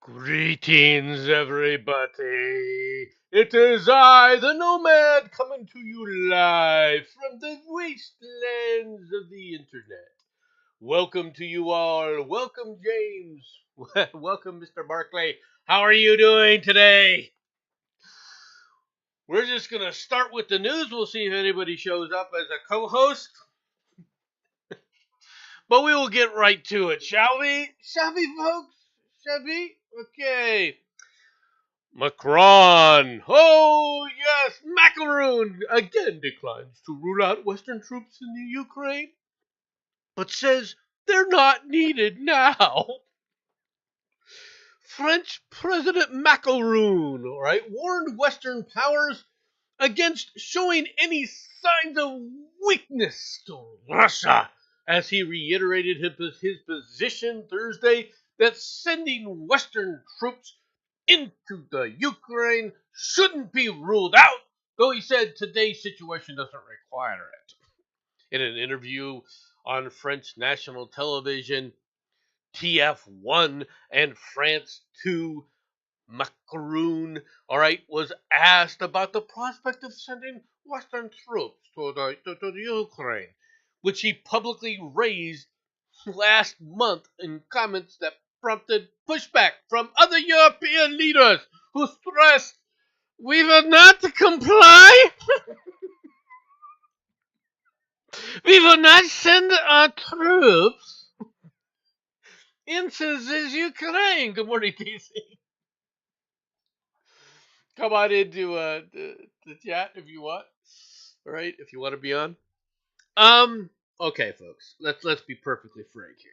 Greetings, everybody. It is I, the Nomad, coming to you live from the wastelands of the internet. Welcome to you all. Welcome, James. Welcome, Mr. Barclay. How are you doing today? We're just going to start with the news. We'll see if anybody shows up as a co host. But we will get right to it, shall we? Shall we, folks? Shall we? Okay. Macron, oh yes, Macaroon again declines to rule out Western troops in the Ukraine, but says they're not needed now. French President Macaroon, all right, warned Western powers against showing any signs of weakness to Russia as he reiterated his position Thursday that sending Western troops into the Ukraine shouldn't be ruled out, though he said today's situation doesn't require it. In an interview on French national television, TF1 and France 2, Macron, all right, was asked about the prospect of sending Western troops to the Ukraine, which he publicly raised last month in comments that prompted pushback from other European leaders who stressed we will not comply. We will not send our troops into this Ukraine. Good morning, DC. Come on into the chat if you want. All right, if you want to be on. Okay, folks. Let's be perfectly frank here.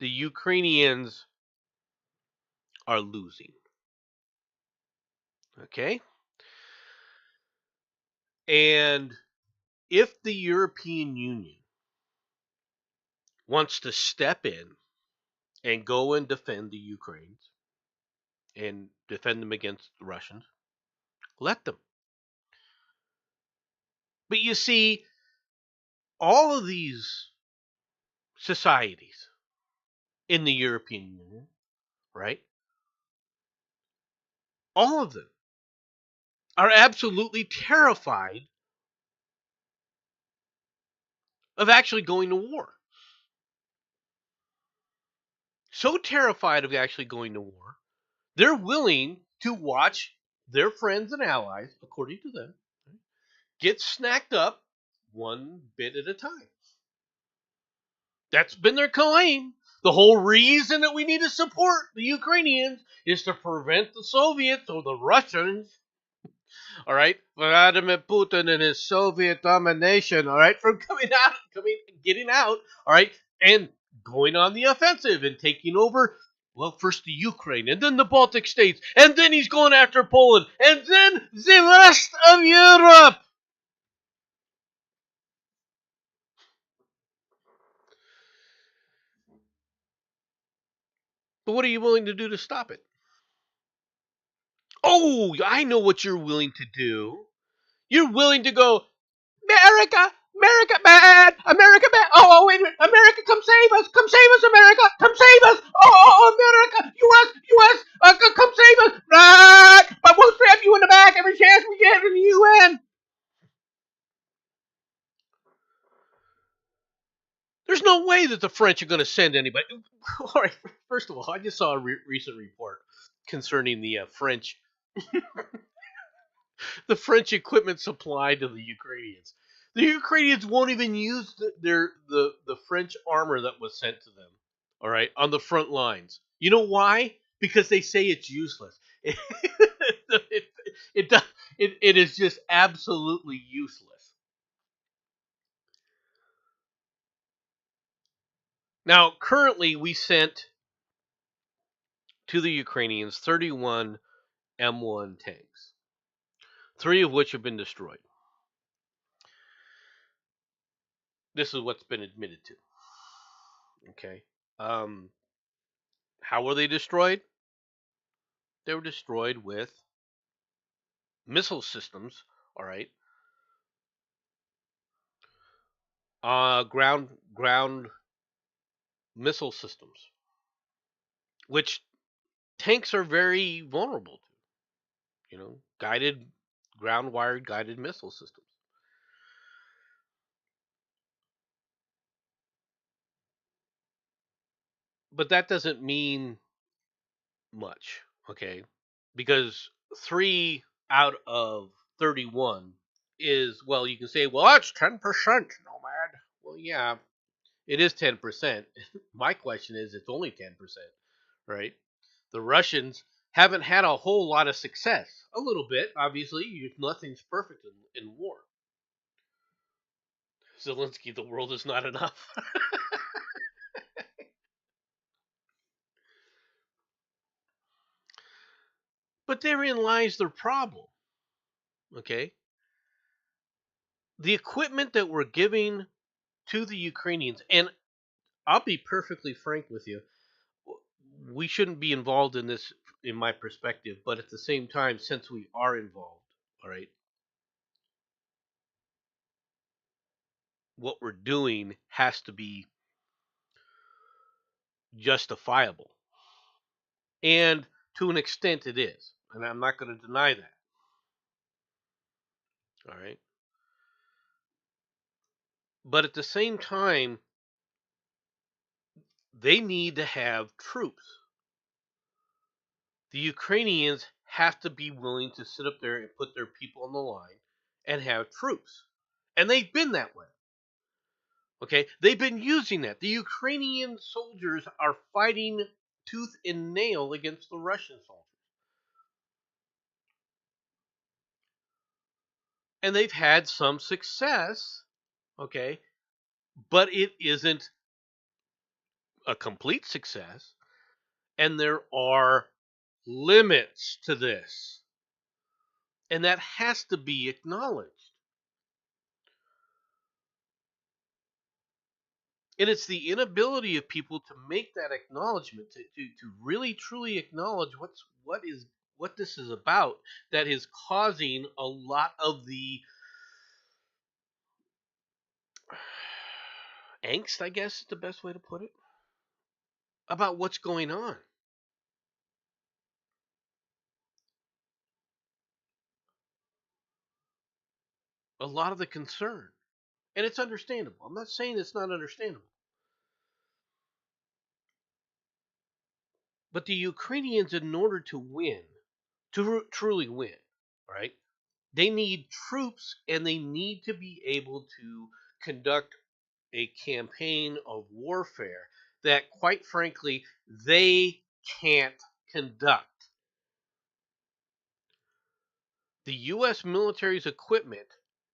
The Ukrainians are losing. Okay? And if the European Union wants to step in and go and defend the Ukrainians and defend them against the Russians, let them. But you see, all of these societies in the European Union, right? All of them are absolutely terrified of actually going to war. So terrified of actually going to war, they're willing to watch their friends and allies, according to them, get snacked up one bit at a time. That's been their claim. The whole reason that we need to support the Ukrainians is to prevent the Soviets or the Russians, all right, Vladimir Putin and his Soviet domination, all right, from getting out, all right, and going on the offensive and taking over. Well, first the Ukraine, and then the Baltic states, and then he's going after Poland, and then the rest of Europe. But what are you willing to do to stop it? Oh, I know what you're willing to do. You're willing to go, America, America bad, America bad. Oh, wait a minute, America, come save us, America, come save us. America, U.S., come save us. Right, but we'll stab you in the back every chance we get in the UN. There's no way that the French are going to send anybody. All right, first of all, I just saw a recent report concerning the French equipment supplied to the Ukrainians. The Ukrainians won't even use the French armor that was sent to them. All right, on the front lines. You know why? Because they say it's useless. It, it, it is just absolutely useless. Now, currently, we sent to the Ukrainians 31 M1 tanks, 3 of which have been destroyed. This is what's been admitted to. Okay. How were they destroyed? They were destroyed with missile systems. All right. Ground missile systems. which tanks are very vulnerable to. Guided, ground wired guided missile systems. But that doesn't mean much, okay? Because 3 out of 31 is, well, you can say, well, that's 10%, Nomad. Well, yeah, it is 10%. My question is, it's only 10%, right? The Russians haven't had a whole lot of success. A little bit, obviously. Nothing's perfect in war. Zelensky, the world is not enough. But therein lies their problem, okay? The equipment that we're giving to the Ukrainians, and I'll be perfectly frank with you, we shouldn't be involved in this, in my perspective, but at the same time, since we are involved, all right, what we're doing has to be justifiable. And to an extent, it is. And I'm not going to deny that. All right. But at the same time, they need to have troops. The Ukrainians have to be willing to sit up there and put their people on the line and have troops. And they've been that way. Okay? They've been using that. The Ukrainian soldiers are fighting tooth and nail against the Russian soldiers. And they've had some success, okay? But it isn't a complete success. And there are limits to this. And that has to be acknowledged. And it's the inability of people to make that acknowledgement, to really truly acknowledge what this is about, that is causing a lot of the angst, I guess is the best way to put it, about what's going on. A lot of the concern. And it's understandable. I'm not saying it's not understandable. But the Ukrainians, in order to win, to truly win, right, they need troops and they need to be able to conduct a campaign of warfare that, quite frankly, they can't conduct. The U.S. military's equipment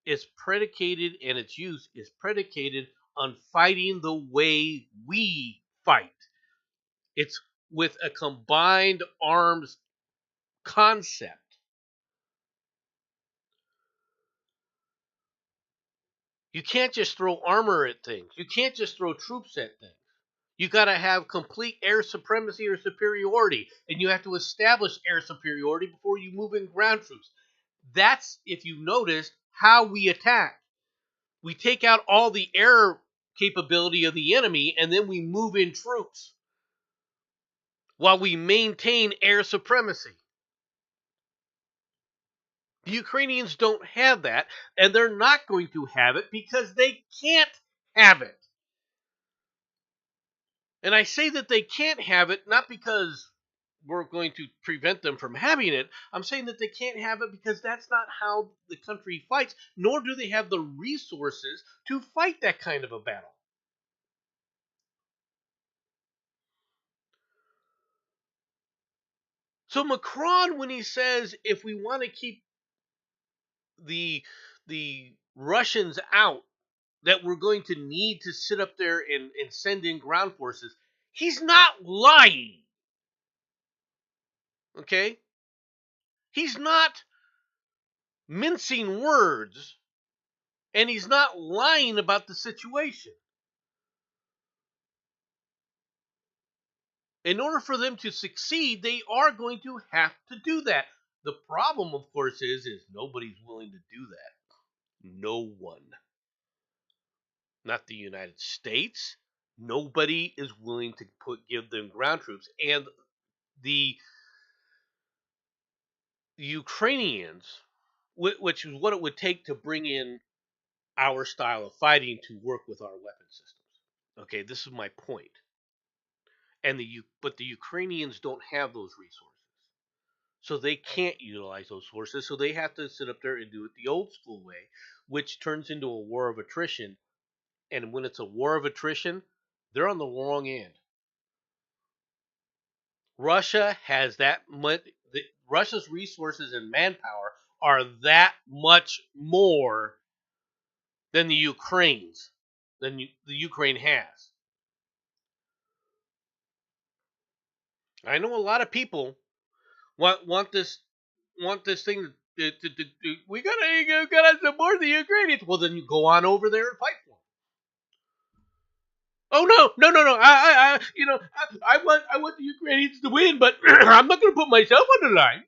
is predicated, and its use is predicated on fighting the way we fight. It's with a combined arms concept. You can't just throw armor at things. You can't just throw troops at things. You got to have complete air supremacy or superiority, and you have to establish air superiority before you move in ground troops. That's, if you noticed, how we attack. We take out all the air capability of the enemy, and then we move in troops while we maintain air supremacy. The Ukrainians don't have that, and they're not going to have it because they can't have it. And I say that they can't have it not because we're going to prevent them from having it. I'm saying that they can't have it because that's not how the country fights, nor do they have the resources to fight that kind of a battle. So Macron, when he says if we want to keep the Russians out, that we're going to need to sit up there and send in ground forces, he's not lying. Okay? He's not mincing words, and he's not lying about the situation. In order for them to succeed, they are going to have to do that. The problem, of course, is nobody's willing to do that. No one. Not the United States. Nobody is willing to give them ground troops. And the Ukrainians, which is what it would take to bring in our style of fighting to work with our weapon systems. Okay, this is my point. But the Ukrainians don't have those resources, so they can't utilize those forces. So they have to sit up there and do it the old school way, which turns into a war of attrition. And when it's a war of attrition, they're on the wrong end. Russia has that much. Russia's resources and manpower are that much more than the Ukraine has. I know a lot of people want this thing we gotta support the Ukrainians. Well, then you go on over there and fight for them. Oh no! I want the Ukrainians to win, but I'm not going to put myself on the line.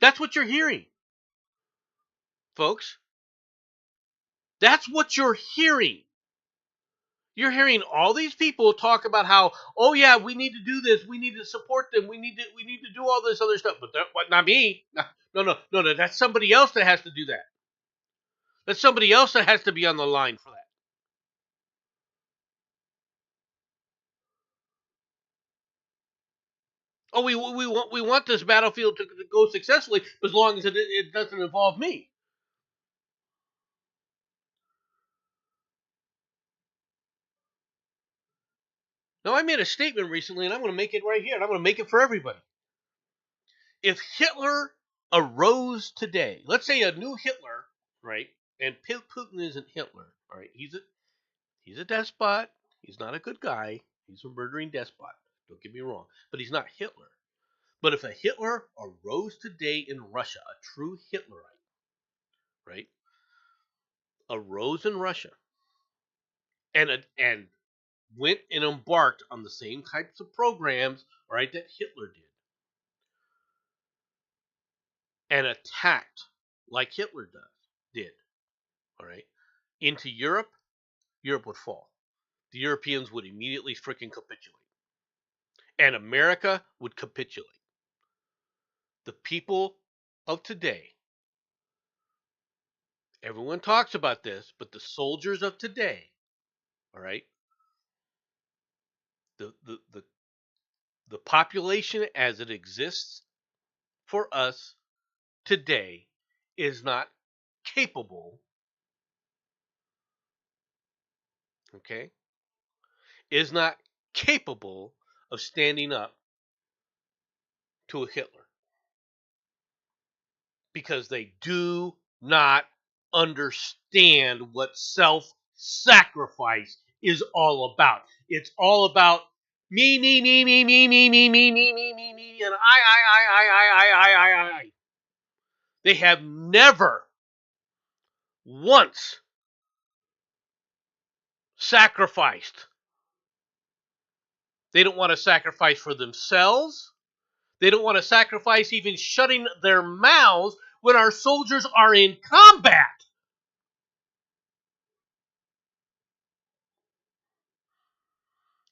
That's what you're hearing, folks. That's what you're hearing. You're hearing all these people talk about how, oh yeah, we need to do this, we need to support them, we need to do all this other stuff, but not me. No. That's somebody else that has to do that. That's somebody else that has to be on the line for that. Oh, we want this battlefield to go successfully as long as it doesn't involve me. Now, I made a statement recently, and I'm going to make it right here, and I'm going to make it for everybody. If Hitler arose today, let's say a new Hitler, right? And Putin isn't Hitler, all right? He's a despot. He's not a good guy. He's a murdering despot. Don't get me wrong, but he's not Hitler. But if a Hitler arose today in Russia, a true Hitlerite, right, arose in Russia, and went and embarked on the same types of programs, right, that Hitler and attacked like Hitler did, all right, into Europe, Europe would fall. The Europeans would immediately freaking capitulate, and America would capitulate. The people of today, everyone talks about this, but the soldiers of today, all right, the the the, the population as it exists for us today is not capable, okay, is not capable of standing up to a Hitler because they do not understand what self-sacrifice is all about. It's all about me, and I. They have never once sacrificed. They don't want to sacrifice for themselves. They don't want to sacrifice even shutting their mouths when our soldiers are in combat.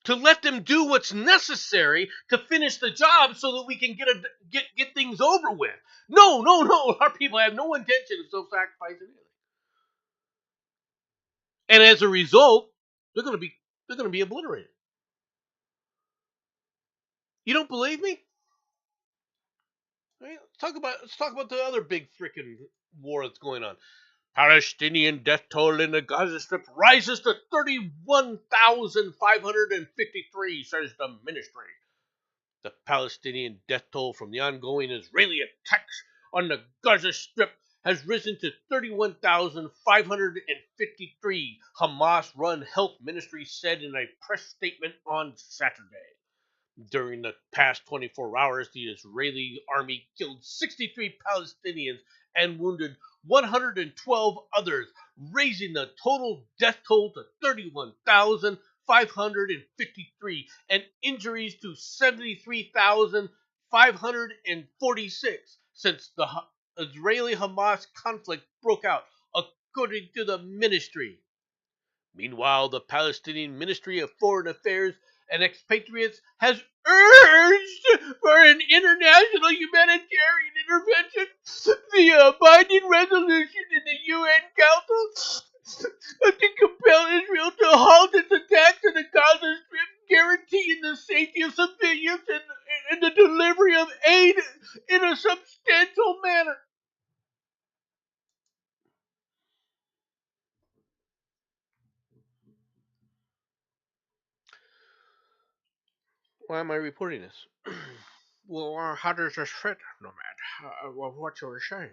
To let them do what's necessary to finish the job so that we can get things over with. No. Our people have no intention of self-sacrificing anything. And as a result, they're going to be obliterated. You don't believe me? Right, let's talk about the other big freaking war that's going on. Palestinian death toll in the Gaza Strip rises to 31,553, says the ministry. The Palestinian death toll from the ongoing Israeli attacks on the Gaza Strip has risen to 31,553, Hamas-run health ministry said in a press statement on Saturday. During the past 24 hours, the Israeli army killed 63 Palestinians and wounded 112 others, raising the total death toll to 31,553 and injuries to 73,546 since the Israeli-Hamas conflict broke out, according to the ministry. Meanwhile, the Palestinian Ministry of Foreign Affairs and Expatriates has urged for an international humanitarian intervention via a binding resolution in the UN Council to compel Israel to halt its attacks in the Gaza Strip, guaranteeing the safety of civilians and the delivery of aid in a substantial manner. Why am I reporting this? Well, how does this fit, Nomad? What you were saying?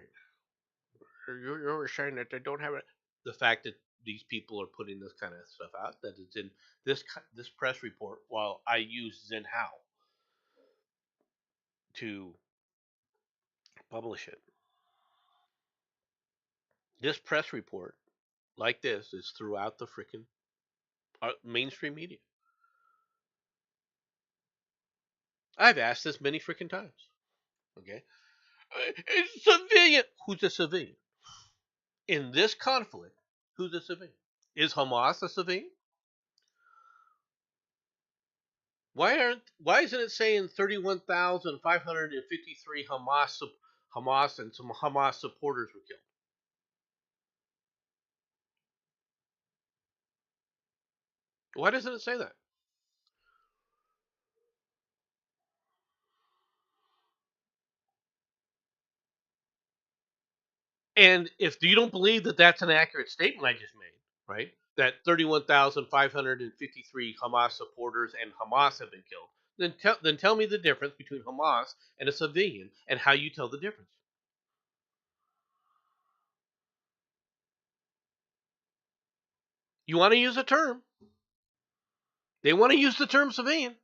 You were saying that they don't have it. The fact that these people are putting this kind of stuff out, that it's in this press report, while I use Zenhao to publish it. This press report, like this, is throughout the freaking mainstream media. I've asked this many freaking times. Okay, it's civilian. Who's a civilian in this conflict? Who's a civilian? Is Hamas a civilian? Why isn't it saying 31,553 Hamas and some Hamas supporters were killed? Why doesn't it say that? And if you don't believe that that's an accurate statement I just made, right? That 31,553 Hamas supporters and Hamas have been killed, then tell me the difference between Hamas and a civilian and how you tell the difference. You want to use a term. They want to use the term civilian.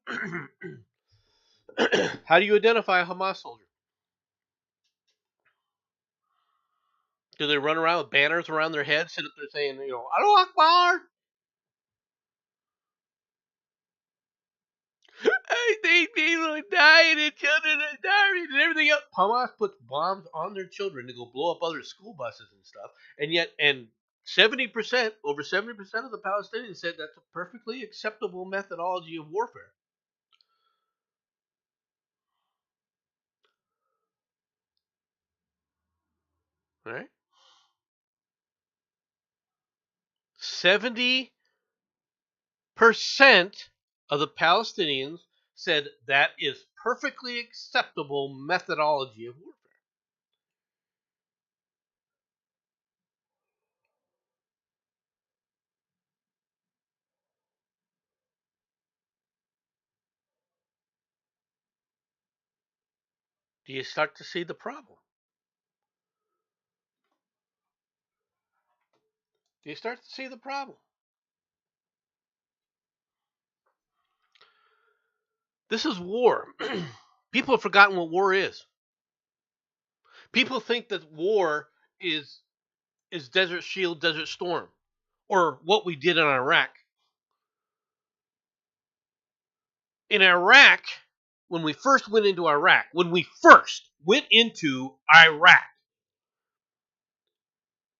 How do you identify a Hamas soldier? Do they run around with banners around their heads, sit up there saying, Allahu Akbar? I think people are dying and children are dying and everything else. Hamas puts bombs on their children to go blow up other school buses and stuff. And 70%, over 70% of the Palestinians said that's a perfectly acceptable methodology of warfare. Right? 70% of the Palestinians said that is perfectly acceptable methodology of warfare. Do you start to see the problem? Do you start to see the problem? This is war. People have forgotten what war is. People think that war is Desert Shield, Desert Storm, or what we did in Iraq. In Iraq, when we first went into Iraq,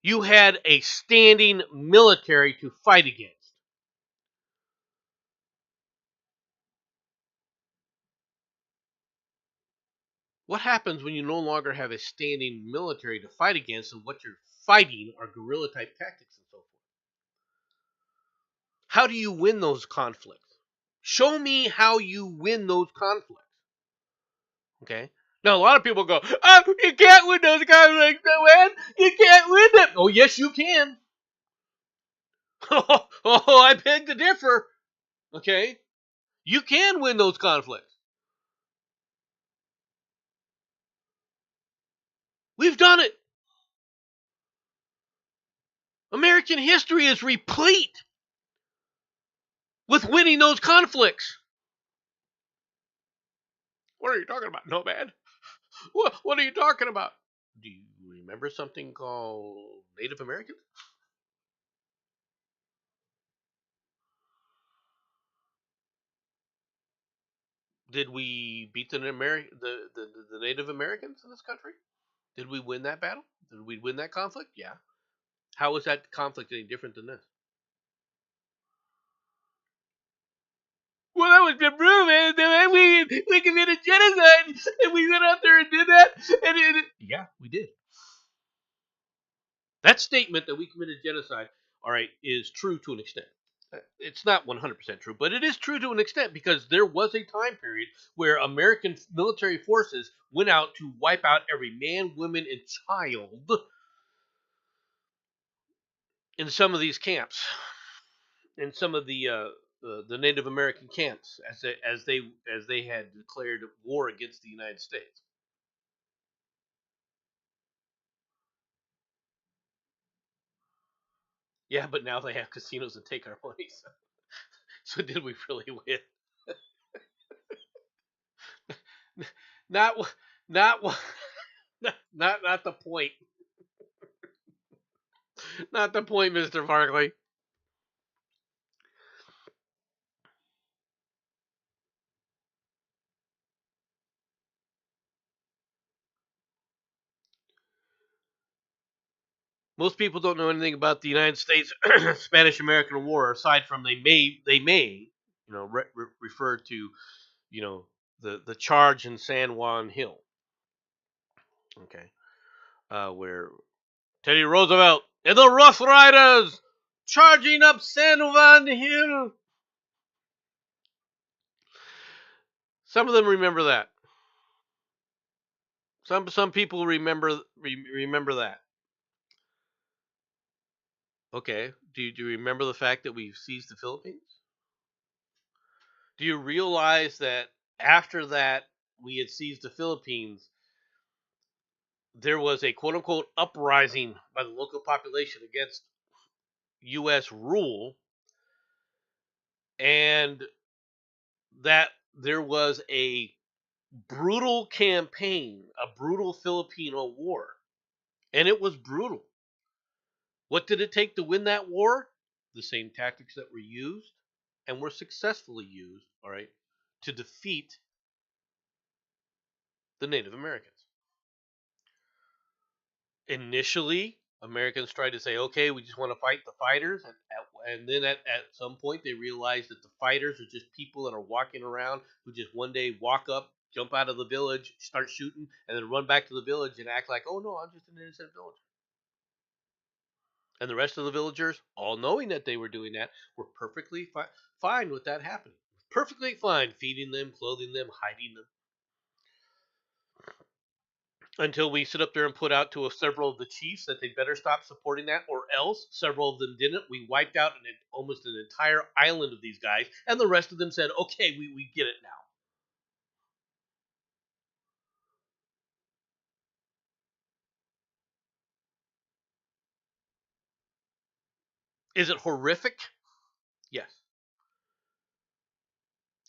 you had a standing military to fight against. What happens when you no longer have a standing military to fight against, and what you're fighting are guerrilla type tactics and so forth? How do you win those conflicts? Show me how you win those conflicts. Okay. Now a lot of people go, "Oh, you can't win those conflicts, man. You can't win them." Oh, yes, you can. Oh, I beg to differ. Okay, you can win those conflicts. We've done it. American history is replete with winning those conflicts. What are you talking about, Nomad? What are you talking about? Do you remember something called Native Americans? Did we beat the Native Americans in this country? Did we win that battle? Did we win that conflict? Yeah. How is that conflict any different than this? well, that was Peru, man. We committed genocide, and we went out there and did that. Yeah, we did. That statement that we committed genocide, all right, is true to an extent. It's not 100% true, but it is true to an extent because there was a time period where American military forces went out to wipe out every man, woman, and child in some of these camps, in some of the Native American camps, as they had declared war against the United States. Yeah, but now they have casinos and take our money. So did we really win? Not, not, not the point. Not the point, Mister Barkley. Most people don't know anything about the United States Spanish-American War, aside from they may refer to the charge in San Juan Hill. Okay, where Teddy Roosevelt and the Rough Riders charging up San Juan Hill. Some of them remember that. Some people remember that. Okay. Do you remember the fact that we seized the Philippines? Do you realize that after that we had seized the Philippines, there was a quote unquote uprising by the local population against U.S. rule, and that there was a brutal campaign, a brutal Filipino war. And it was brutal. What did it take to win that war? The same tactics that were used and were successfully used, all right, to defeat the Native Americans. Initially, Americans tried to say, okay, we just want to fight the fighters. And then at some point, they realized that the fighters are just people that are walking around who just one day walk up, jump out of the village, start shooting, and then run back to the village and act like, oh no, I'm just an innocent villager. And the rest of the villagers, all knowing that they were doing that, were perfectly fine with that happening. Perfectly fine feeding them, clothing them, hiding them. Until we sit up there and put out to several of the chiefs that they better stop supporting that, or else several of them didn't. We wiped out almost an entire island of these guys, and the rest of them said, okay, we get it now. Is it horrific? Yes.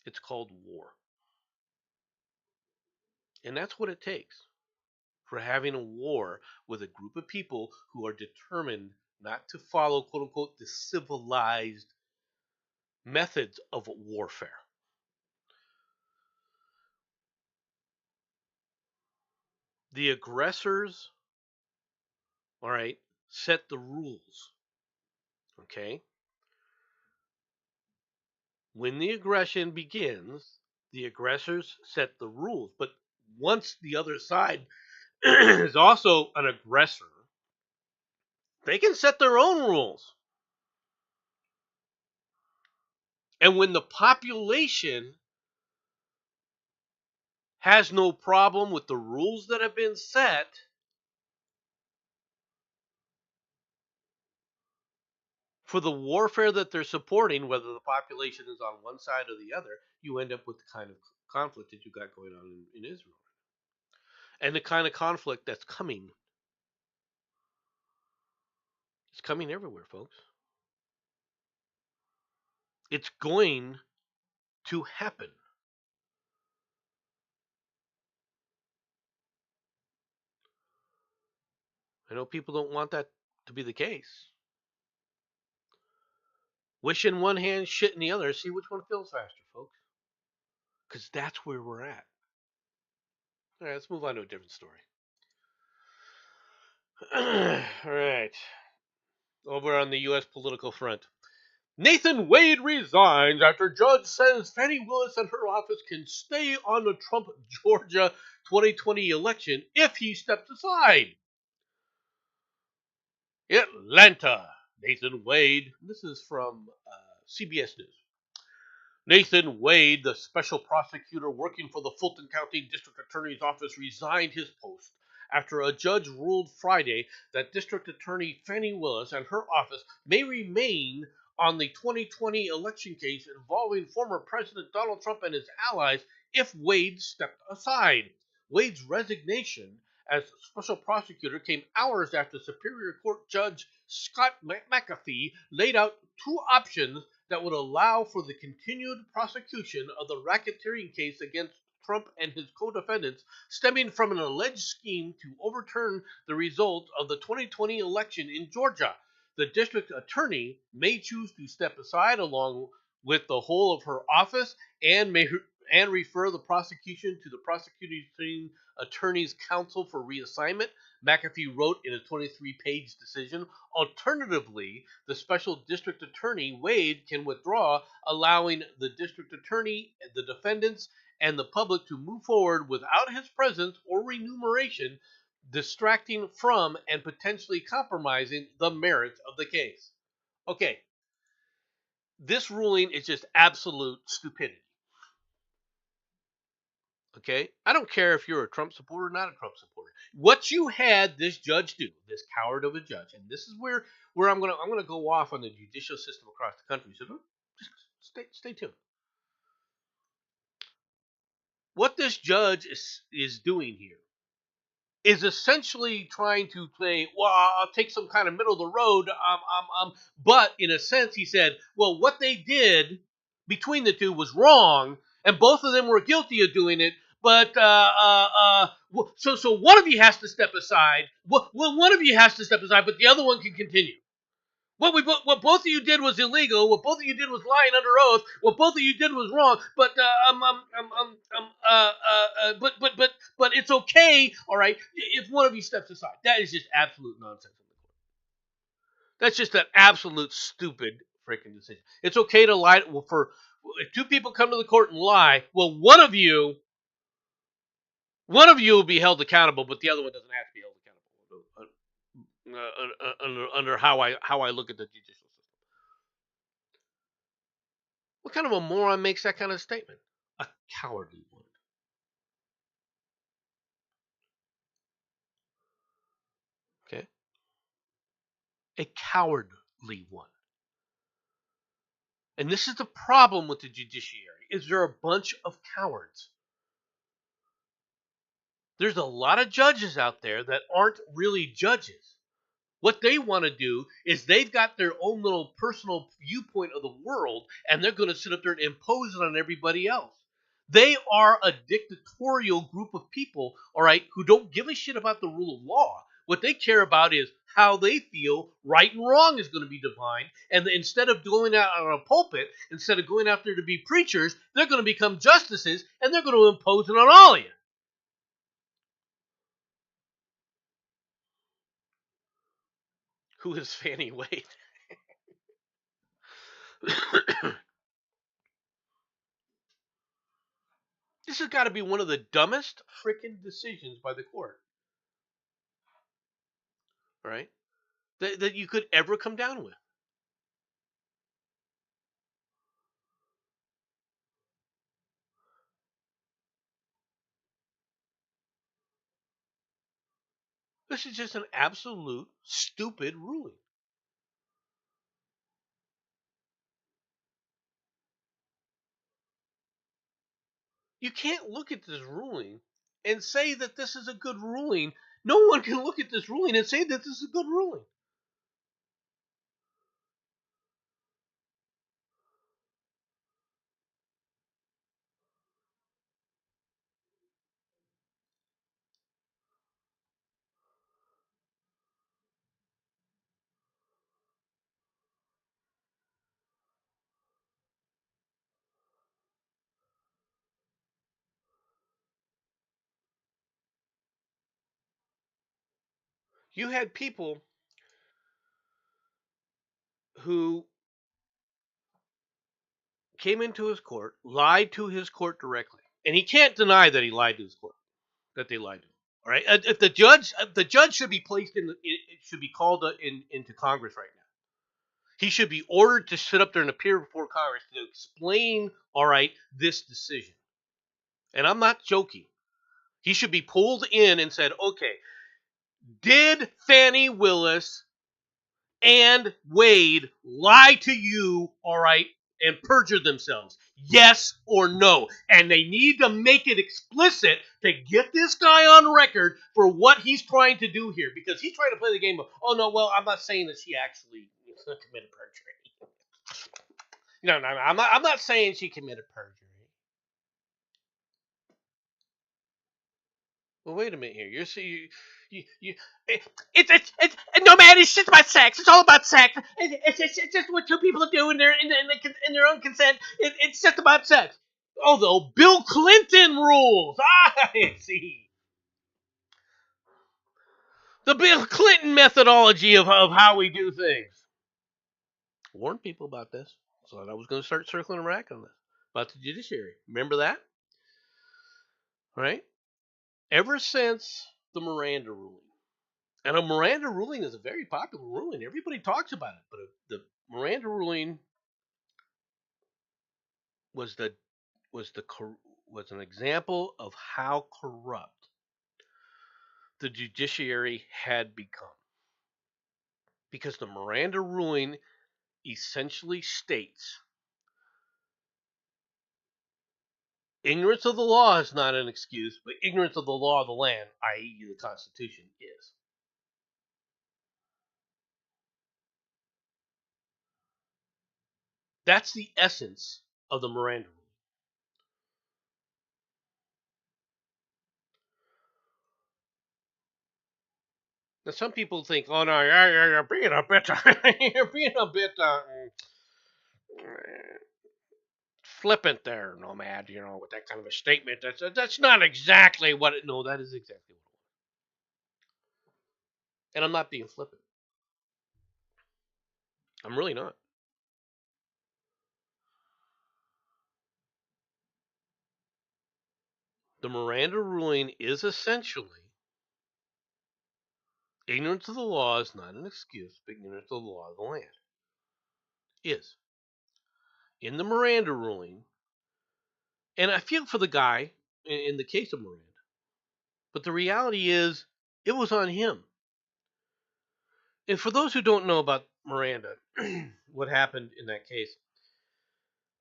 It's called war. And that's what it takes for having a war with a group of people who are determined not to follow, quote unquote, the civilized methods of warfare. The aggressors, all right, set the rules. Okay? When the aggression begins, the aggressors set the rules. But once the other side is also an aggressor, they can set their own rules. And when the population has no problem with the rules that have been set, for the warfare that they're supporting, whether the population is on one side or the other, you end up with the kind of conflict that you got going on in Israel. And the kind of conflict that's coming. It's coming everywhere, folks. It's going to happen. I know people don't want that to be the case. Wish in one hand, shit in the other. See which one feels faster, folks. Because that's where we're at. All right, let's move on to a different story. All right. Over on the U.S. political front. Nathan Wade resigns after judge says Fannie Willis and her office can stay on the Trump Georgia 2020 election if he steps aside. Atlanta. Nathan Wade. This is from CBS News. Nathan Wade, the special prosecutor working for the Fulton County District Attorney's Office, resigned his post after a judge ruled Friday that District Attorney Fannie Willis and her office may remain on the 2020 election case involving former President Donald Trump and his allies if Wade stepped aside. Wade's resignation as special prosecutor came hours after Superior Court Judge Scott McAfee laid out two options that would allow for the continued prosecution of the racketeering case against Trump and his co-defendants stemming from an alleged scheme to overturn the result of the 2020 election in Georgia. The district attorney may choose to step aside along with the whole of her office and refer the prosecution to the prosecuting attorney's counsel for reassignment, McAfee wrote in a 23-page decision. Alternatively, the special district attorney, Wade, can withdraw, allowing the district attorney, the defendants, and the public to move forward without his presence or remuneration, distracting from and potentially compromising the merits of the case. Okay, this ruling is just absolute stupidity. Okay, I don't care if you're a Trump supporter or not a Trump supporter. What you had this judge do, this coward of a judge, and this is where I'm gonna go off on the judicial system across the country. So just stay tuned. What this judge is doing here is essentially trying to play, well, I'll take some kind of middle of the road, but in a sense, he said, well, what they did between the two was wrong, and both of them were guilty of doing it, but so one of you has to step aside. Well, one of you has to step aside, but the other one can continue. What both of you did was illegal. What both of you did was lying under oath. What both of you did was wrong. But it's okay. All right, if one of you steps aside, that is just absolute nonsense. That's just an absolute stupid freaking decision. It's okay to lie. Well, if two people come to the court and lie, well, one of you will be held accountable, but the other one doesn't have to be held accountable. Under how I look at the judicial system. What kind of a moron makes that kind of statement? A cowardly one. Okay? A cowardly one. And this is the problem with the judiciary, is they're a bunch of cowards. There's a lot of judges out there that aren't really judges. What they want to do is they've got their own little personal viewpoint of the world, and they're going to sit up there and impose it on everybody else. They are a dictatorial group of people, all right, who don't give a shit about the rule of law. What they care about is how they feel right and wrong is going to be defined. And instead of going out on a pulpit, instead of going out there to be preachers, they're going to become justices, and they're going to impose it on all of you. Who is Fannie Wade? This has got to be one of the dumbest freaking decisions by the court, right? That you could ever come down with. This is just an absolute stupid ruling. You can't look at this ruling and say that this is a good ruling. No one can look at this ruling and say that this is a good ruling. You had people who came into his court, lied to his court directly, and he can't deny that he lied to his court, that they lied to him. All right, if the judge should be placed in, it should be called into Congress right now. He should be ordered to sit up there and appear before Congress to explain, all right, this decision. And I'm not joking. He should be pulled in and said, okay, did Fannie Willis and Wade lie to you, all right, and perjure themselves? Yes or no? And they need to make it explicit to get this guy on record for what he's trying to do here, because he's trying to play the game of, oh no, well, I'm not saying that she actually committed perjury. No, I'm not saying she committed perjury. Well, wait a minute here. You're saying it's no, man. It's just about sex. It's all about sex. It's just what two people do in their own consent. It's just about sex. Although Bill Clinton rules, I see the Bill Clinton methodology of how we do things. Warned people about this, so I was going to start circling around on this about the judiciary. Remember that, right? Ever since the Miranda ruling. And a Miranda ruling is a very popular ruling. Everybody talks about it, but the Miranda ruling was was an example of how corrupt the judiciary had become. Because the Miranda ruling essentially states ignorance of the law is not an excuse, but ignorance of the law of the land, i.e., the Constitution, is. That's the essence of the Miranda ruling. Now, some people think, "Oh no, you're being a bit, you're being a bit flippant there, Nomad. You know, with that kind of a statement. That's not exactly what it. No, that is exactly what it was. And I'm not being flippant. I'm really not. The Miranda ruling is essentially ignorance of the law is not an excuse, but ignorance of the law of the land is. In the Miranda ruling, and I feel for the guy in the case of Miranda, but the reality is it was on him. And for those who don't know about Miranda, what happened in that case,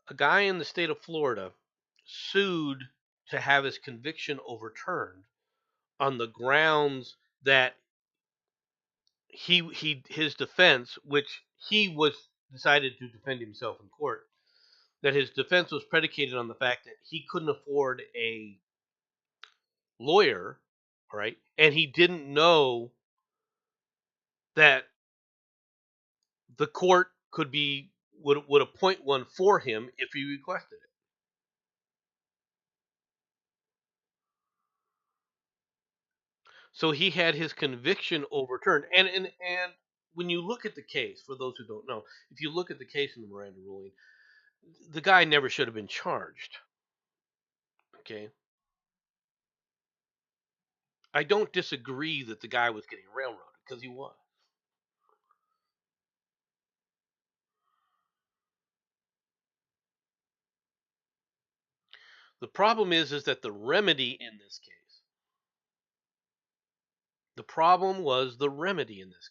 a guy in the state of Florida sued to have his conviction overturned on the grounds that his defense, which he was decided to defend himself in court, that his defense was predicated on the fact that he couldn't afford a lawyer, right? And he didn't know that the court would appoint one for him if he requested it. So he had his conviction overturned. And when you look at the case, for those who don't know, if you look at the case in the Miranda ruling, the guy never should have been charged. Okay. I don't disagree that the guy was getting railroaded, because he was. The problem is that the remedy in this case, the problem was the remedy in this case.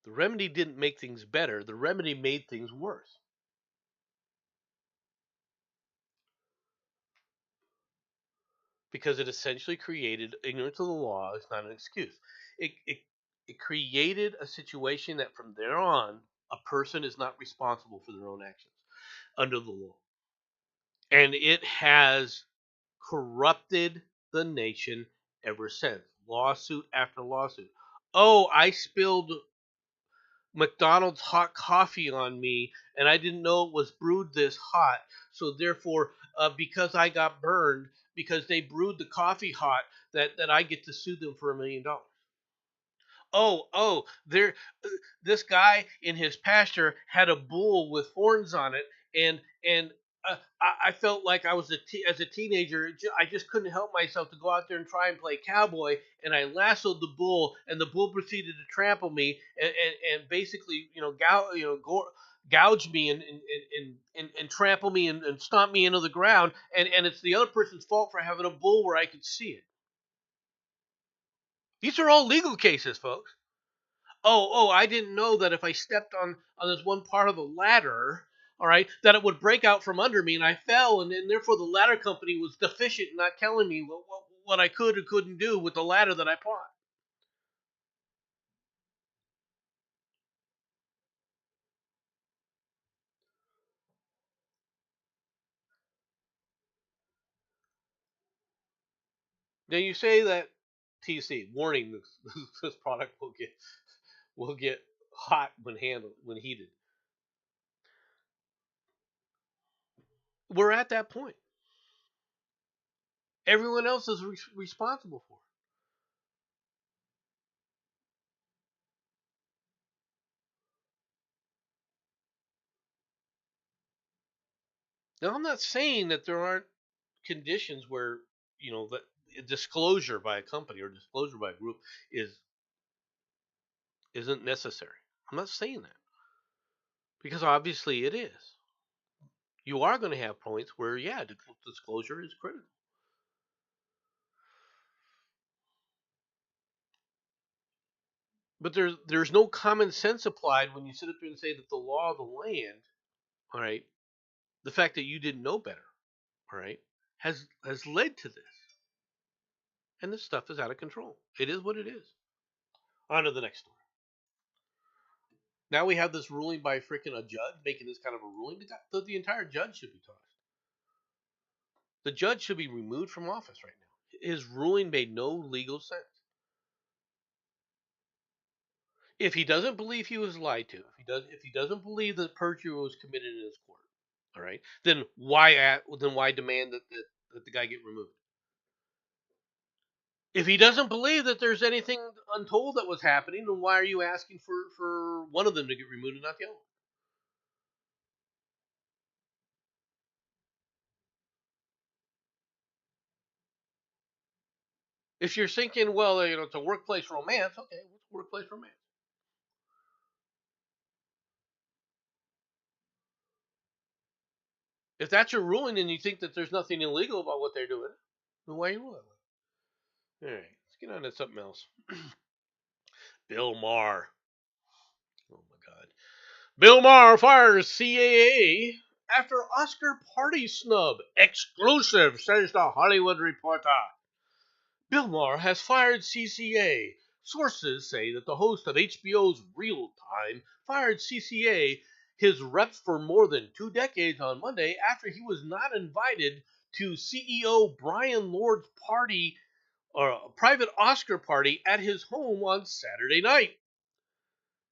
The remedy didn't make things better. The remedy made things worse. Because it essentially created ignorance of the law is not an excuse. It created a situation that from there on, a person is not responsible for their own actions under the law. And it has corrupted the nation ever since. Lawsuit after lawsuit. Oh, I spilled McDonald's hot coffee on me and I didn't know it was brewed this hot. So therefore, because I got burned, because they brewed the coffee hot, that I get to sue them for $1 million. There, this guy in his pasture had a bull with horns on it, and I felt like I was as a teenager. I just couldn't help myself to go out there and try and play cowboy, and I lassoed the bull, and the bull proceeded to trample me, and basically, gouge me and trample me and stomp me into the ground, and it's the other person's fault for having a bull where I could see it. These are all legal cases, folks. I didn't know that if I stepped on this one part of the ladder, all right, that it would break out from under me, and I fell, and therefore the ladder company was deficient in not telling me what I could or couldn't do with the ladder that I bought. Now you say that TC warning this product will get hot when heated. We're at that point. Everyone else is responsible for it. Now I'm not saying that there aren't conditions where that disclosure by a company or disclosure by a group is isn't necessary. I'm not saying that because obviously it is. You are going to have points where disclosure is critical. But there's no common sense applied when you sit up there and say that the law of the land, all right, the fact that you didn't know better, all right, has led to this, and this stuff is out of control. It is what it is. On to the next story. Now we have this ruling by freaking a judge making this kind of a ruling. The entire judge should be tossed. The judge should be removed from office right now. His ruling made no legal sense. If he doesn't believe he was lied to, if he doesn't believe that perjury was committed in his court, all right, then why demand that the guy get removed? If he doesn't believe that there's anything untold that was happening, then why are you asking for one of them to get removed and not the other? If you're thinking, well, it's a workplace romance, okay, what's workplace romance? If that's your ruling and you think that there's nothing illegal about what they're doing, then why are you ruling that way? All right, let's get on to something else. Bill Maher. Oh my God. Bill Maher fires CAA after Oscar party snub. Exclusive, says the Hollywood Reporter. Bill Maher has fired CCA. Sources say that the host of HBO's Real Time fired CCA, his rep for more than 2 decades, on Monday after he was not invited to CEO Brian Lord's party or a private Oscar party at his home on Saturday night.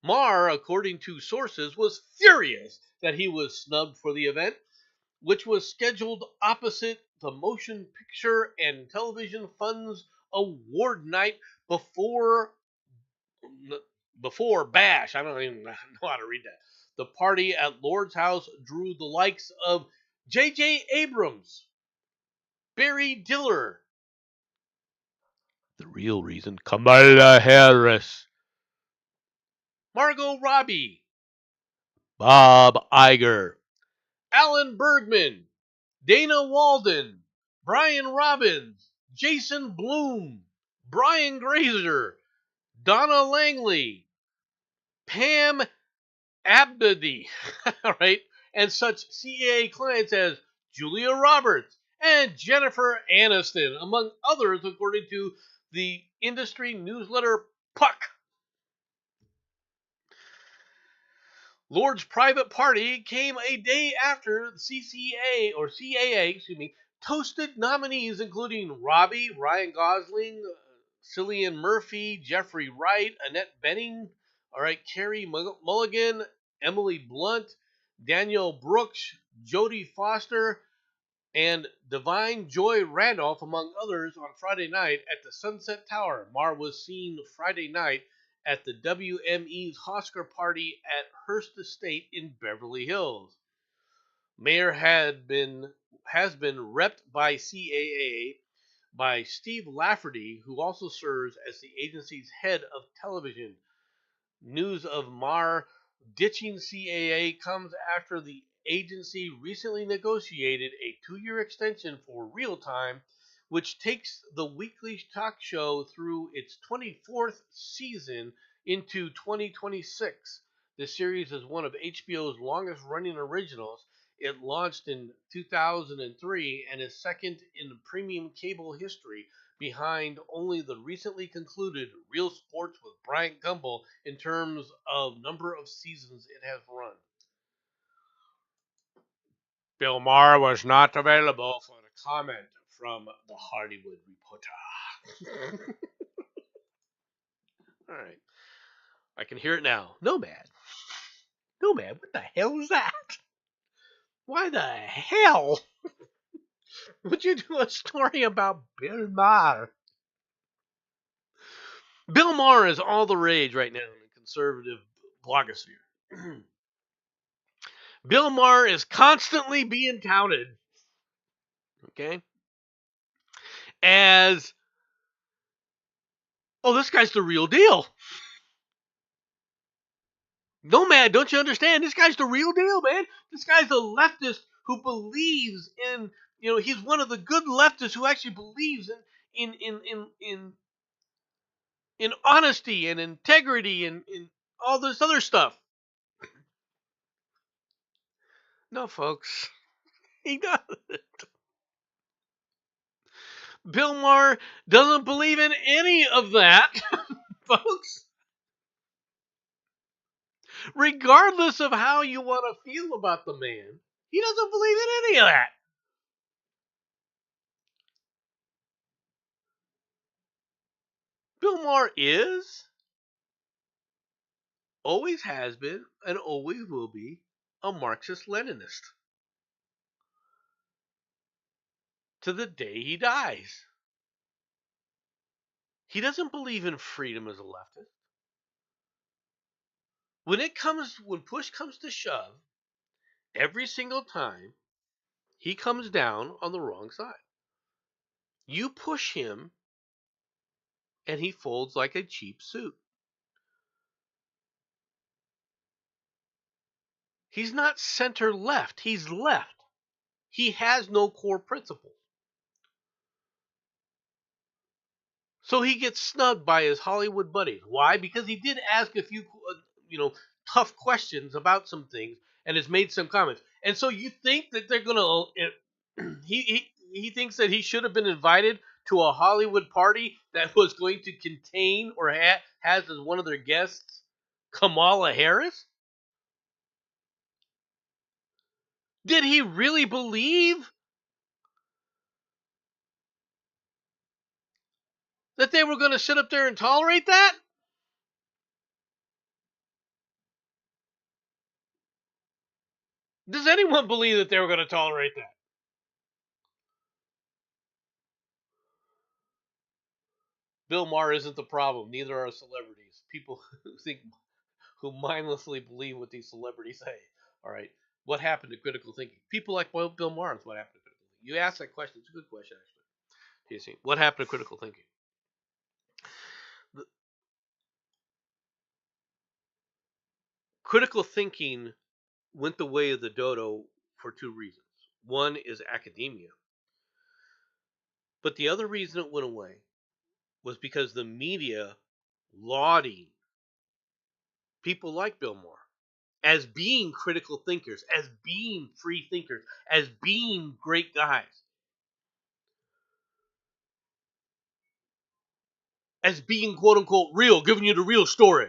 Maher, according to sources, was furious that he was snubbed for the event, which was scheduled opposite the Motion Picture and Television Fund's award night before Bash. I don't even know how to read that. The party at Lord's house drew the likes of J.J. Abrams, Barry Diller, the real reason, Kamala Harris, Margot Robbie, Bob Iger, Alan Bergman, Dana Walden, Brian Robbins, Jason Blum, Brian Grazer, Donna Langley, Pam Abdi, all right, and such CAA clients as Julia Roberts and Jennifer Aniston, among others, according to the industry newsletter Puck. Lord's private party came a day after CAA, excuse me, toasted nominees including Robbie, Ryan Gosling, Cillian Murphy, Jeffrey Wright, Annette Bening, all right, Carey Mulligan, Emily Blunt, Daniel Brooks, Jodie Foster, and Divine Joy Randolph, among others, on Friday night at the Sunset Tower. Maher was seen Friday night at the WME's Oscar party at Hearst Estate in Beverly Hills. Mayer has been repped by CAA by Steve Lafferty, who also serves as the agency's head of television. News of Maher ditching CAA comes after the agency recently negotiated a 2-year extension for Real Time, which takes the weekly talk show through its 24th season into 2026. The series is one of HBO's longest running originals. It launched in 2003 and is second in premium cable history, behind only the recently concluded Real Sports with Bryant Gumbel in terms of number of seasons it has run. Bill Maher was not available for the comment from the Hollywood Reporter. All right. I can hear it now. Nomad. Nomad, what the hell is that? Why the hell would you do a story about Bill Maher? Bill Maher is all the rage right now in the conservative blogosphere. Bill Maher is constantly being touted, okay, as, oh, this guy's the real deal. Nomad, don't you understand? This guy's the real deal, man. This guy's a leftist who believes in, he's one of the good leftists who actually believes in honesty and integrity and in all this other stuff. No, folks, he doesn't. Bill Maher doesn't believe in any of that, folks. Regardless of how you want to feel about the man, he doesn't believe in any of that. Bill Maher is, always has been, and always will be a Marxist-Leninist to the day he dies. He doesn't believe in freedom as a leftist. When push comes to shove, every single time he comes down on the wrong side. You push him and he folds like a cheap suit. He's not center left, he's left. He has no core principles. So he gets snubbed by his Hollywood buddies. Why? Because he did ask a few, tough questions about some things and has made some comments. And so you think that they're gonna, he thinks that he should have been invited to a Hollywood party that was going to contain or has as one of their guests Kamala Harris? Did he really believe that they were going to sit up there and tolerate that? Does anyone believe that they were going to tolerate that? Bill Maher isn't the problem. Neither are celebrities. People who mindlessly believe what these celebrities say. All right. What happened to critical thinking? People like Bill Maher is what happened to critical thinking. You asked that question. It's a good question, actually. TC. What happened to critical thinking? Critical thinking went the way of the dodo for two reasons. One is academia. But the other reason it went away was because the media lauding people like Bill Maher as being critical thinkers, as being free thinkers, as being great guys, as being quote unquote real, giving you the real story.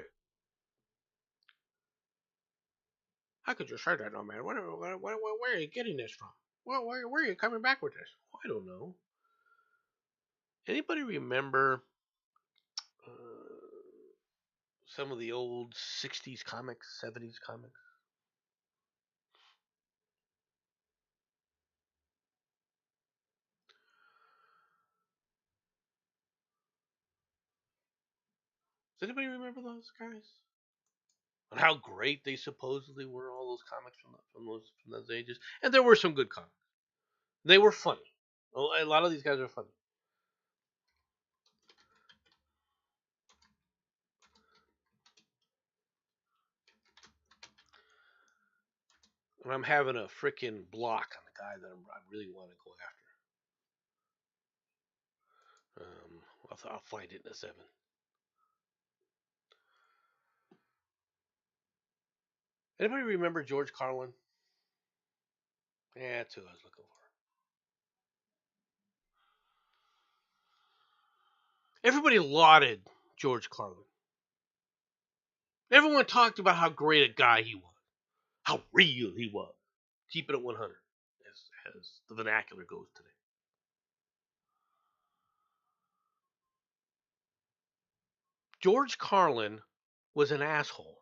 How could you say that, no man? Where are you getting this from? Where are you coming back with this? I don't know. Anybody remember some of the old 60s comics, 70s comics? Does anybody remember those guys? And how great they supposedly were, all those comics from those ages. And there were some good comics. They were funny. A lot of these guys are funny. And I'm having a freaking block on the guy that I really want to go after. I'll find it in a 7. Anybody remember George Carlin? Yeah, that's who I was looking for. Everybody lauded George Carlin. Everyone talked about how great a guy he was, how real he was. Keep it at 100, as the vernacular goes today. George Carlin was an asshole.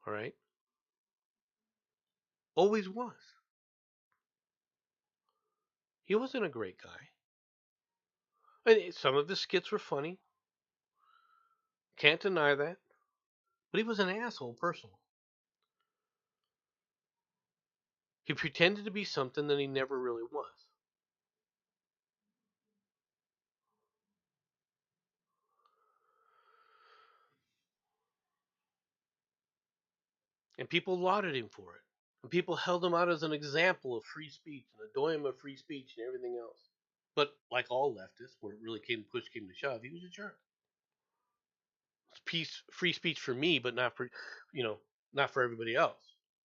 All right? Always was. He wasn't a great guy. And some of his skits were funny. Can't deny that. But he was an asshole person. He pretended to be something that he never really was. And people lauded him for it. And people held him out as an example of free speech and a doyen of free speech and everything else. But like all leftists, when it really push came to shove, he was a jerk. It's free speech for me, but not for not for everybody else.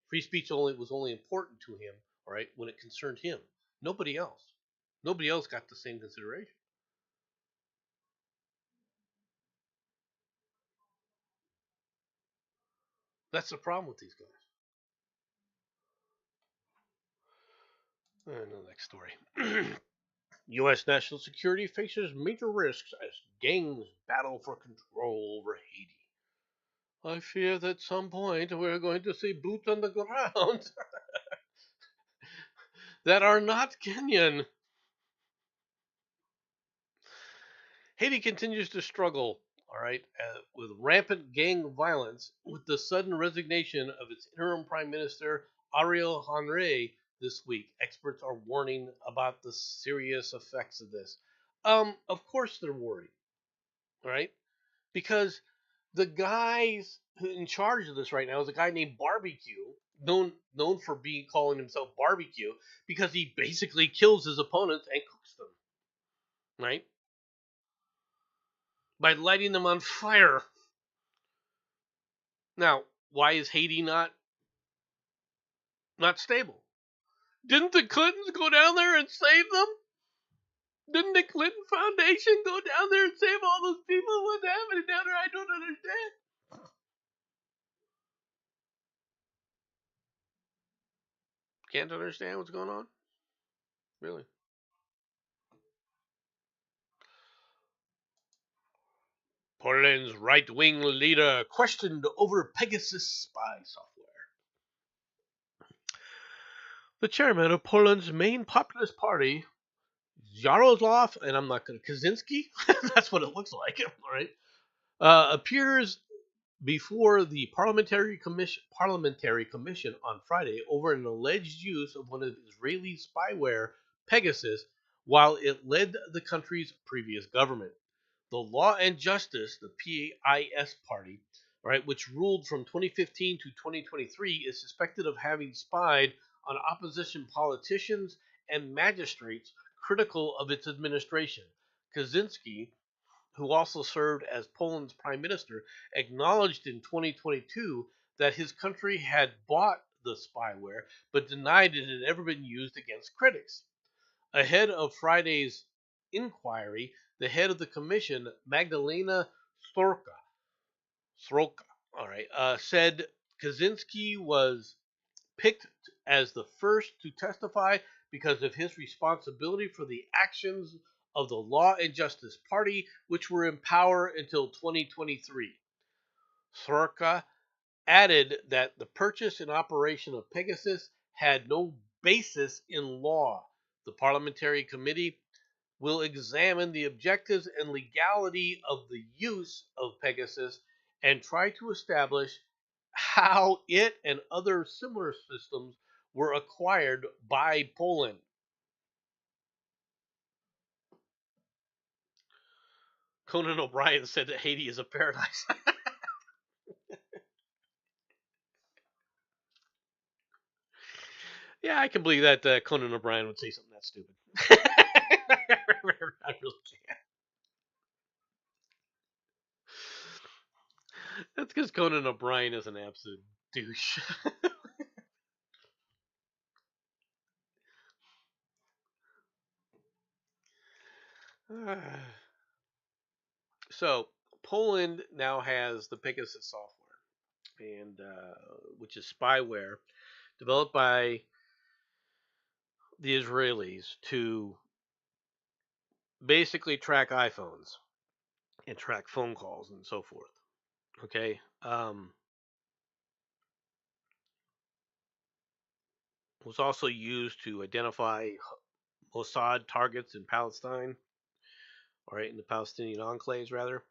Free speech was only important to him, all right, when it concerned him. Nobody else. Nobody else got the same consideration. That's the problem with these guys. And the next story. U.S. national security faces major risks as gangs battle for control over Haiti. I fear that at some point we're going to see boots on the ground that are not Kenyan. Haiti continues to struggle, all right, with rampant gang violence, with the sudden resignation of its interim prime minister Ariel Henry this week. Experts are warning about the serious effects of this. Of course they're worried, all right, because the guys in charge of this right now is a guy named Barbecue, known for being calling himself Barbecue because he basically kills his opponents and cooks them, right? By lighting them on fire. Now, why is Haiti not stable? Didn't the Clintons go down there and save them? Didn't the Clinton Foundation go down there and save all those people? What's happening down there? I don't understand. Can't understand what's going on? Really? Poland's right-wing leader questioned over Pegasus spy software. The chairman of Poland's main populist party, Yaroslav, and I'm not going to Kaczynski, that's what it looks like, all right, appears before the parliamentary commission on Friday over an alleged use of one of Israeli spyware, Pegasus, while it led the country's previous government. The Law and Justice, the PIS party, right, which ruled from 2015 to 2023, is suspected of having spied on opposition politicians and magistrates critical of its administration. Kaczynski, who also served as Poland's prime minister, acknowledged in 2022 that his country had bought the spyware, but denied it had ever been used against critics. Ahead of Friday's inquiry, the head of the commission, Magdalena Sroka, all right, said Kaczynski was picked as the first to testify because of his responsibility for the actions of the Law and Justice Party, which were in power until 2023. Sroka added that the purchase and operation of Pegasus had no basis in law. The parliamentary committee will examine the objectives and legality of the use of Pegasus and try to establish how it and other similar systems were acquired by Poland. Conan O'Brien said that Haiti is a paradise. Yeah, I can believe that Conan O'Brien would say something that stupid. I really can't. That's because Conan O'Brien is an absolute douche. So Poland now has the Pegasus software, and which is spyware developed by the Israelis to basically track iPhones and track phone calls and so forth. Okay, was also used to identify Mossad targets in Palestine, all right, in the Palestinian enclaves rather,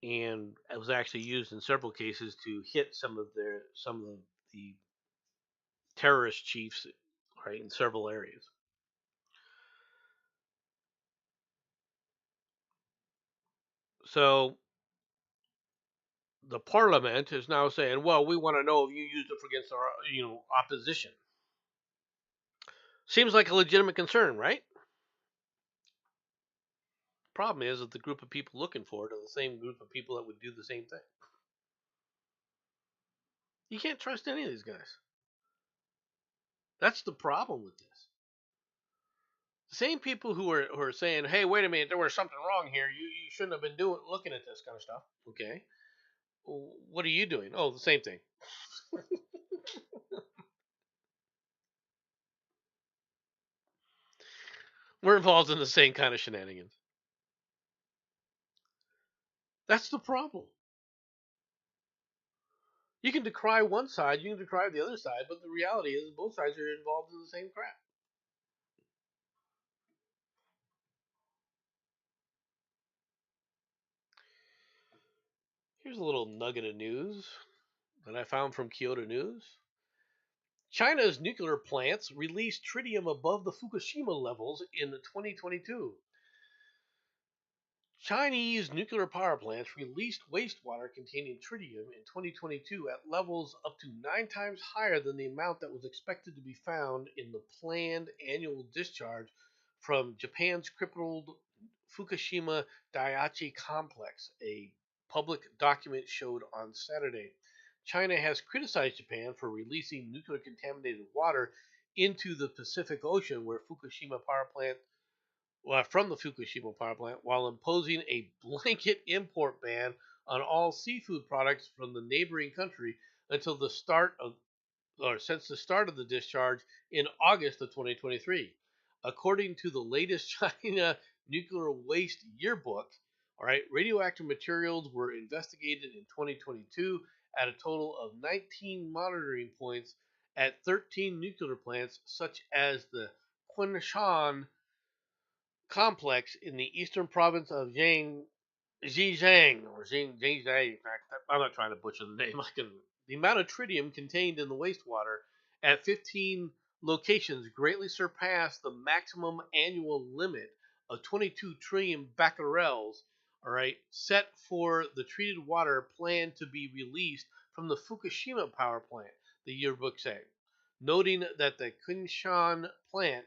and it was actually used in several cases to hit some of the terrorist chiefs, right, in several areas. So the parliament is now saying, well, we want to know if you used it against our, opposition. Seems like a legitimate concern, right? Problem is that the group of people looking for it are the same group of people that would do the same thing. You can't trust any of these guys. That's the problem with this. The same people who are saying, "Hey, wait a minute, there was something wrong here. You shouldn't have been looking at this kind of stuff." Okay, well, what are you doing? Oh, the same thing. We're involved in the same kind of shenanigans. That's the problem. You can decry one side, you can decry the other side, but the reality is both sides are involved in the same crap. Here's a little nugget of news that I found from Kyoto News. China's nuclear plants released tritium above the Fukushima levels in 2022. Chinese nuclear power plants released wastewater containing tritium in 2022 at levels up to 9 times higher than the amount that was expected to be found in the planned annual discharge from Japan's crippled Fukushima Daiichi complex, a public document showed on Saturday. China has criticized Japan for releasing nuclear contaminated water into the Pacific Ocean, where Fukushima power plant from the Fukushima power plant, while imposing a blanket import ban on all seafood products from the neighboring country until the start of or since the start of the discharge in August of 2023. According to the latest China Nuclear Waste Yearbook, all right, radioactive materials were investigated in 2022 at a total of 19 monitoring points at 13 nuclear plants, such as the Kunshan complex in the eastern province of Zhejiang, or Zhejiang. I'm not trying to butcher the name. The amount of tritium contained in the wastewater at 15 locations greatly surpassed the maximum annual limit of 22 trillion becquerels, all right, set for the treated water planned to be released from the Fukushima power plant, the yearbook said, noting that the Kunshan plant,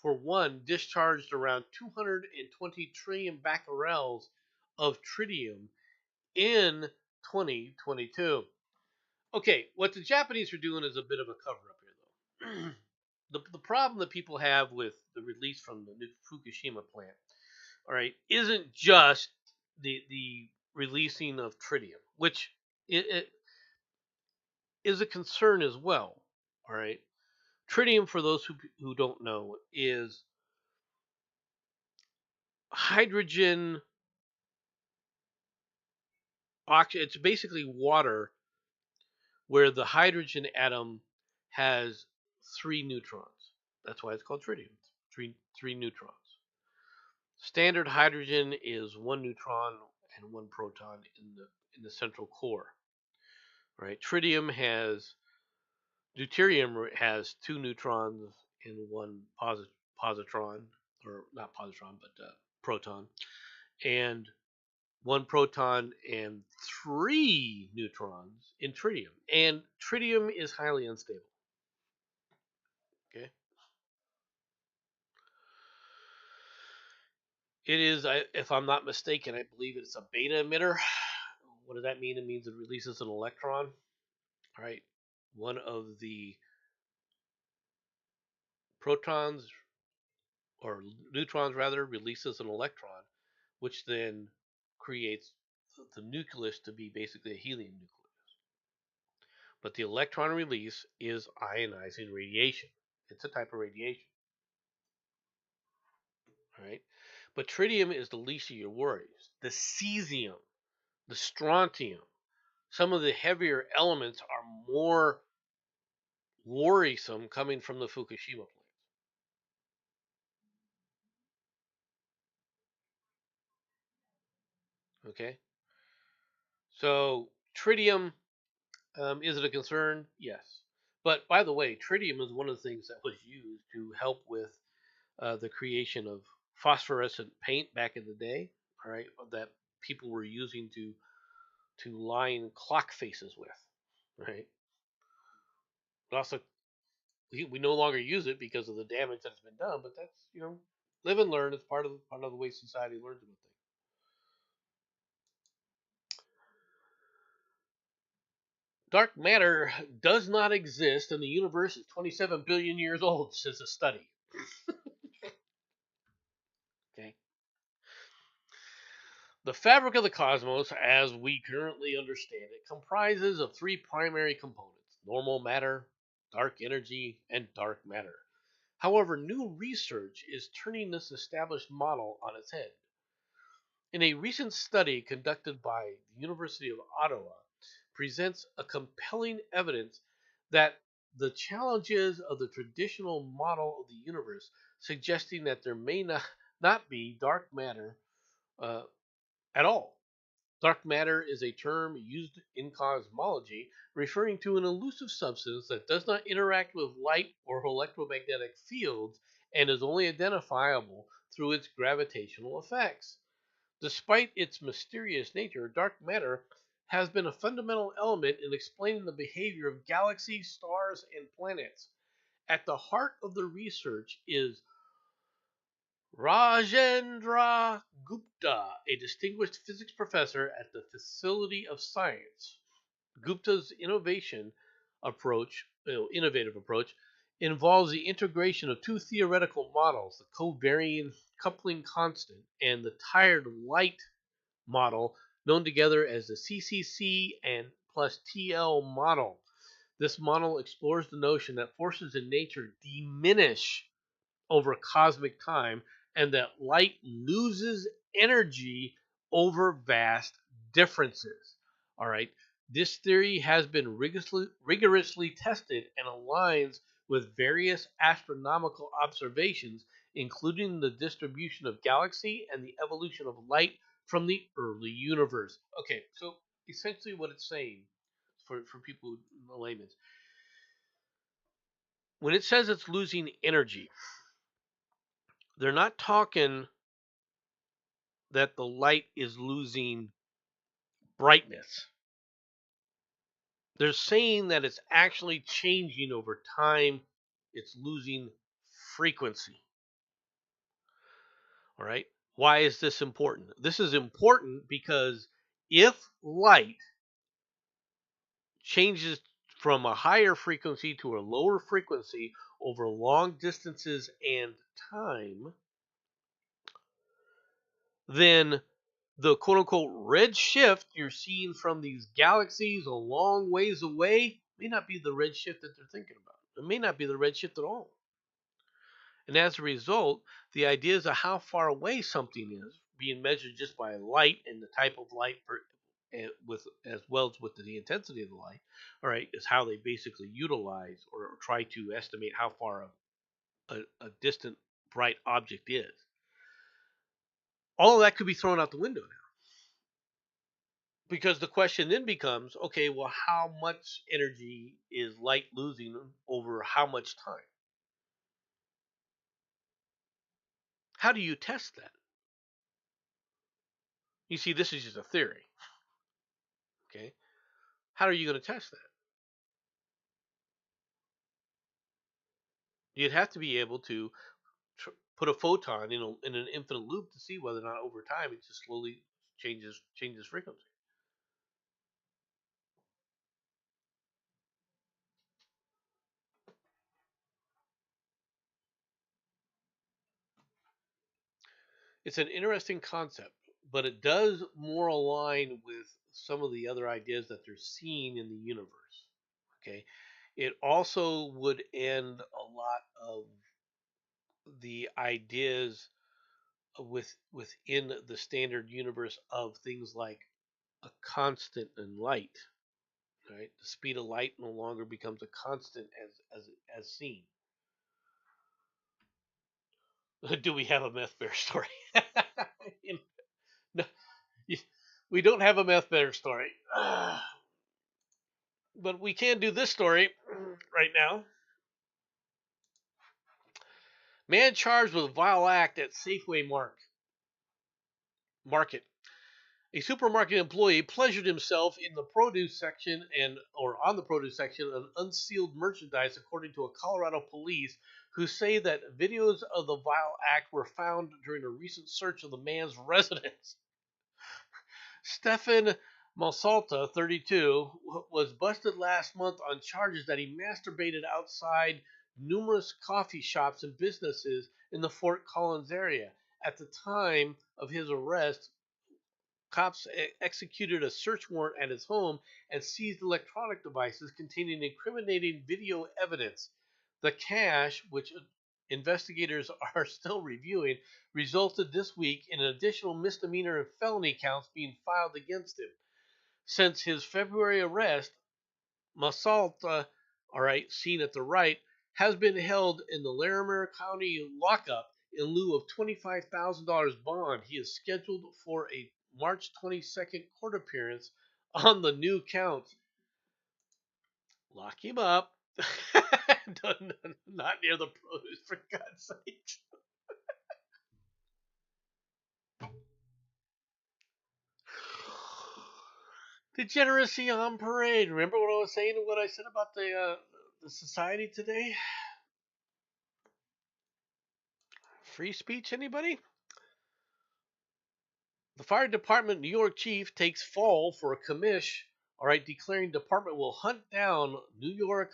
for one, discharged around 220 trillion becquerels of tritium in 2022. Okay, what the Japanese are doing is a bit of a cover up here, though. The problem that people have with the release from the Fukushima plant, all right, isn't just the releasing of tritium, which it is a concern as well. All right, tritium, for those who don't know, is hydrogen oxygen. It's basically water where the hydrogen atom has three neutrons. That's why it's called tritium. Three neutrons. Standard hydrogen is one neutron and one proton in the central core. Right. Deuterium has two neutrons and one positron, or not positron, but proton, and one proton and three neutrons in tritium. And tritium is highly unstable. Okay. It is, if I'm not mistaken, I believe it's a beta emitter. What does that mean? It means it releases an electron. All right. One of the protons, or neutrons rather, releases an electron, which then creates the nucleus to be basically a helium nucleus. But the electron release is ionizing radiation. It's a type of radiation. Right? But tritium is the least of your worries. The cesium, the strontium, some of the heavier elements are more worrisome coming from the Fukushima plants. Okay? So, tritium, is it a concern? Yes. But by the way, tritium is one of the things that was used to help with the creation of phosphorescent paint back in the day, all right, that people were using to line clock faces with, right? Also, we no longer use it because of the damage that's been done, but that's, live and learn. It's part of the way society learns about things. Dark matter does not exist, and the universe is 27 billion years old, says a study. Okay. The fabric of the cosmos, as we currently understand it, comprises of three primary components: normal matter, dark energy, and dark matter. However, new research is turning this established model on its head. In a recent study conducted by the University of Ottawa, presents a compelling evidence that the challenges of the traditional model of the universe, suggesting that there may not be dark matter uh, at all. Dark matter is a term used in cosmology referring to an elusive substance that does not interact with light or electromagnetic fields and is only identifiable through its gravitational effects. Despite its mysterious nature, dark matter has been a fundamental element in explaining the behavior of galaxies, stars, and planets. At the heart of the research is Rajendra Gupta, a distinguished physics professor at the Faculty of Science. Gupta's innovative approach, involves the integration of two theoretical models: the covariant coupling constant and the tired light model, known together as the CCC and plus TL model. This model explores the notion that forces in nature diminish over cosmic time, and that light loses energy over vast differences. All right. This theory has been rigorously tested and aligns with various astronomical observations, including the distribution of galaxy and the evolution of light from the early universe. Okay, so essentially what it's saying for people in the layman's, when it says it's losing energy, they're not talking that the light is losing brightness. They're saying that it's actually changing over time. It's losing frequency. All right. Why is this important? This is important because if light changes from a higher frequency to a lower frequency over long distances and time, then the quote unquote red shift you're seeing from these galaxies a long ways away may not be the red shift that they're thinking about. It may not be the red shift at all. And as a result, the ideas of how far away something is being measured just by light and the type of light with as well as with the intensity of the light, all right, is how they basically utilize or try to estimate how far a distant bright object is. All of that could be thrown out the window now. Because the question then becomes, okay, well, how much energy is light losing over how much time? How do you test that? You see, this is just a theory. Okay. How are you going to test that? You'd have to be able to put a photon in an infinite loop to see whether or not over time it just slowly changes frequency. It's an interesting concept, but it does more align with some of the other ideas that they're seeing in the universe. Okay. It also would end a lot of the ideas within the standard universe of things like a constant in light. Right, the speed of light no longer becomes a constant as seen. Do we have a meth bear story? You know, no, we don't have a meth bear story, but we can do this story right now. Man charged with vile act at Safeway Market. A supermarket employee pleasured himself in the produce section or on the produce section of unsealed merchandise, according to a Colorado police who say that videos of the vile act were found during a recent search of the man's residence. Stefan Malsalta, 32, was busted last month on charges that he masturbated outside numerous coffee shops and businesses in the Fort Collins area. At the time of his arrest, cops executed a search warrant at his home and seized electronic devices containing incriminating video evidence. The cache, which investigators are still reviewing, resulted this week in an additional misdemeanor and felony counts being filed against him. Since his February arrest, Masalta, all right, seen at the right, has been held in the Larimer County lockup in lieu of $25,000 bond. He is scheduled for a March 22nd court appearance on the new count. Lock him up. Not near the produce, for God's sake. Degeneracy on parade. Remember what I was saying and what I said about the society today? Free speech, anybody? The fire department New York chief takes fall for a commish, all right, declaring department will hunt down New York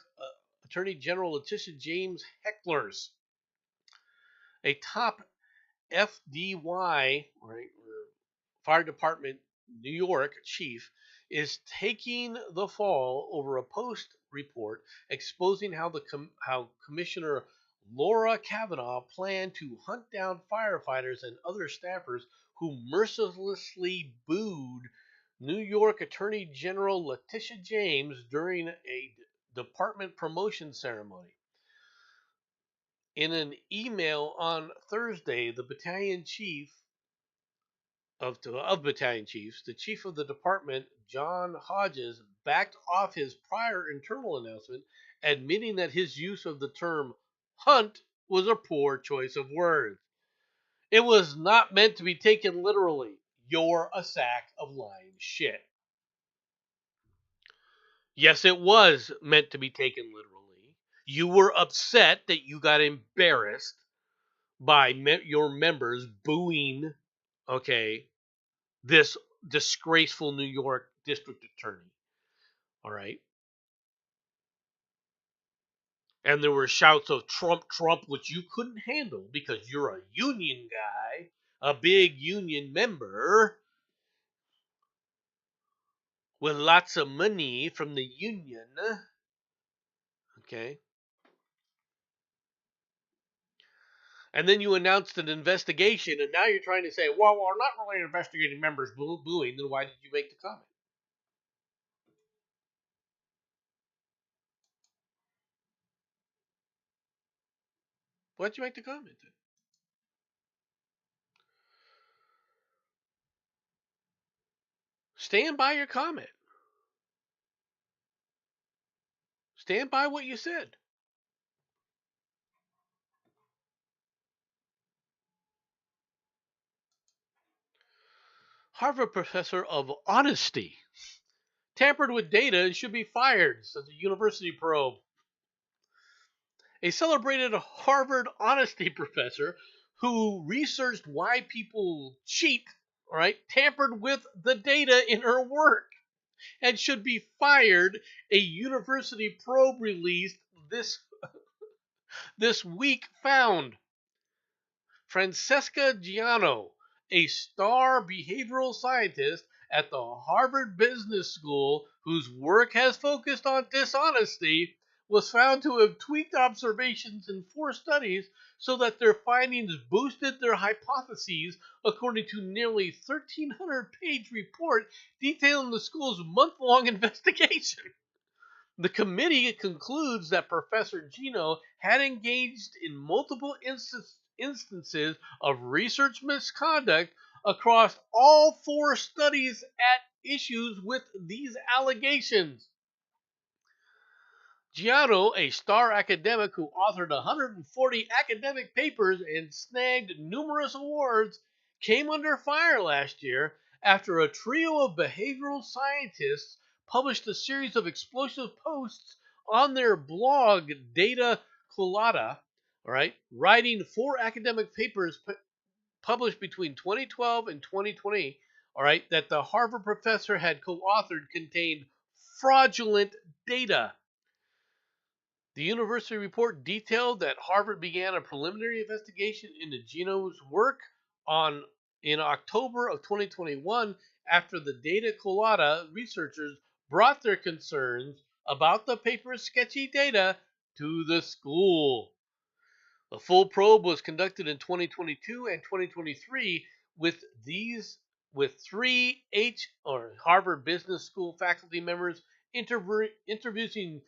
Attorney General Letitia James hecklers. A top FDY, right, fire department New York chief is taking the fall over a Post report exposing how Commissioner Laura Kavanaugh planned to hunt down firefighters and other staffers who mercilessly booed New York Attorney General Letitia James during a department promotion ceremony. In an email on Thursday, the battalion chief of battalion chiefs, the chief of the department, John Hodges, backed off his prior internal announcement, admitting that his use of the term hunt was a poor choice of words. It was not meant to be taken literally. You're a sack of lying shit. Yes, it was meant to be taken literally. You were upset that you got embarrassed by your members booing, okay, this disgraceful New York district attorney. All right. And there were shouts of Trump, Trump, which you couldn't handle because you're a union guy, a big union member with lots of money from the union. Okay. And then you announced an investigation, and now you're trying to say, well, we're not really investigating members booing. Then why did you make the comment? Why'd you make the comment then? Stand by your comment. Stand by what you said. Harvard professor of honesty tampered with data and should be fired, says a university probe. A celebrated Harvard honesty professor who researched why people cheat, all right, tampered with the data in her work and should be fired, a university probe released this week found. Francesca Giano, a star behavioral scientist at the Harvard Business School whose work has focused on dishonesty, was found to have tweaked observations in 4 studies so that their findings boosted their hypotheses, according to nearly 1,300-page report detailing the school's month-long investigation. The committee concludes that Professor Gino had engaged in multiple instances of research misconduct across all 4 studies at issues with these allegations. Giano, a star academic who authored 140 academic papers and snagged numerous awards, came under fire last year after a trio of behavioral scientists published a series of explosive posts on their blog Data Colada, all right, writing 4 academic papers published between 2012 and 2020, all right, that the Harvard professor had co-authored contained fraudulent data. The university report detailed that Harvard began a preliminary investigation into Gino's work in October of 2021 after the Data Colada researchers brought their concerns about the paper's sketchy data to the school. The full probe was conducted in 2022 and 2023 with 3 Harvard Business School faculty members interviewing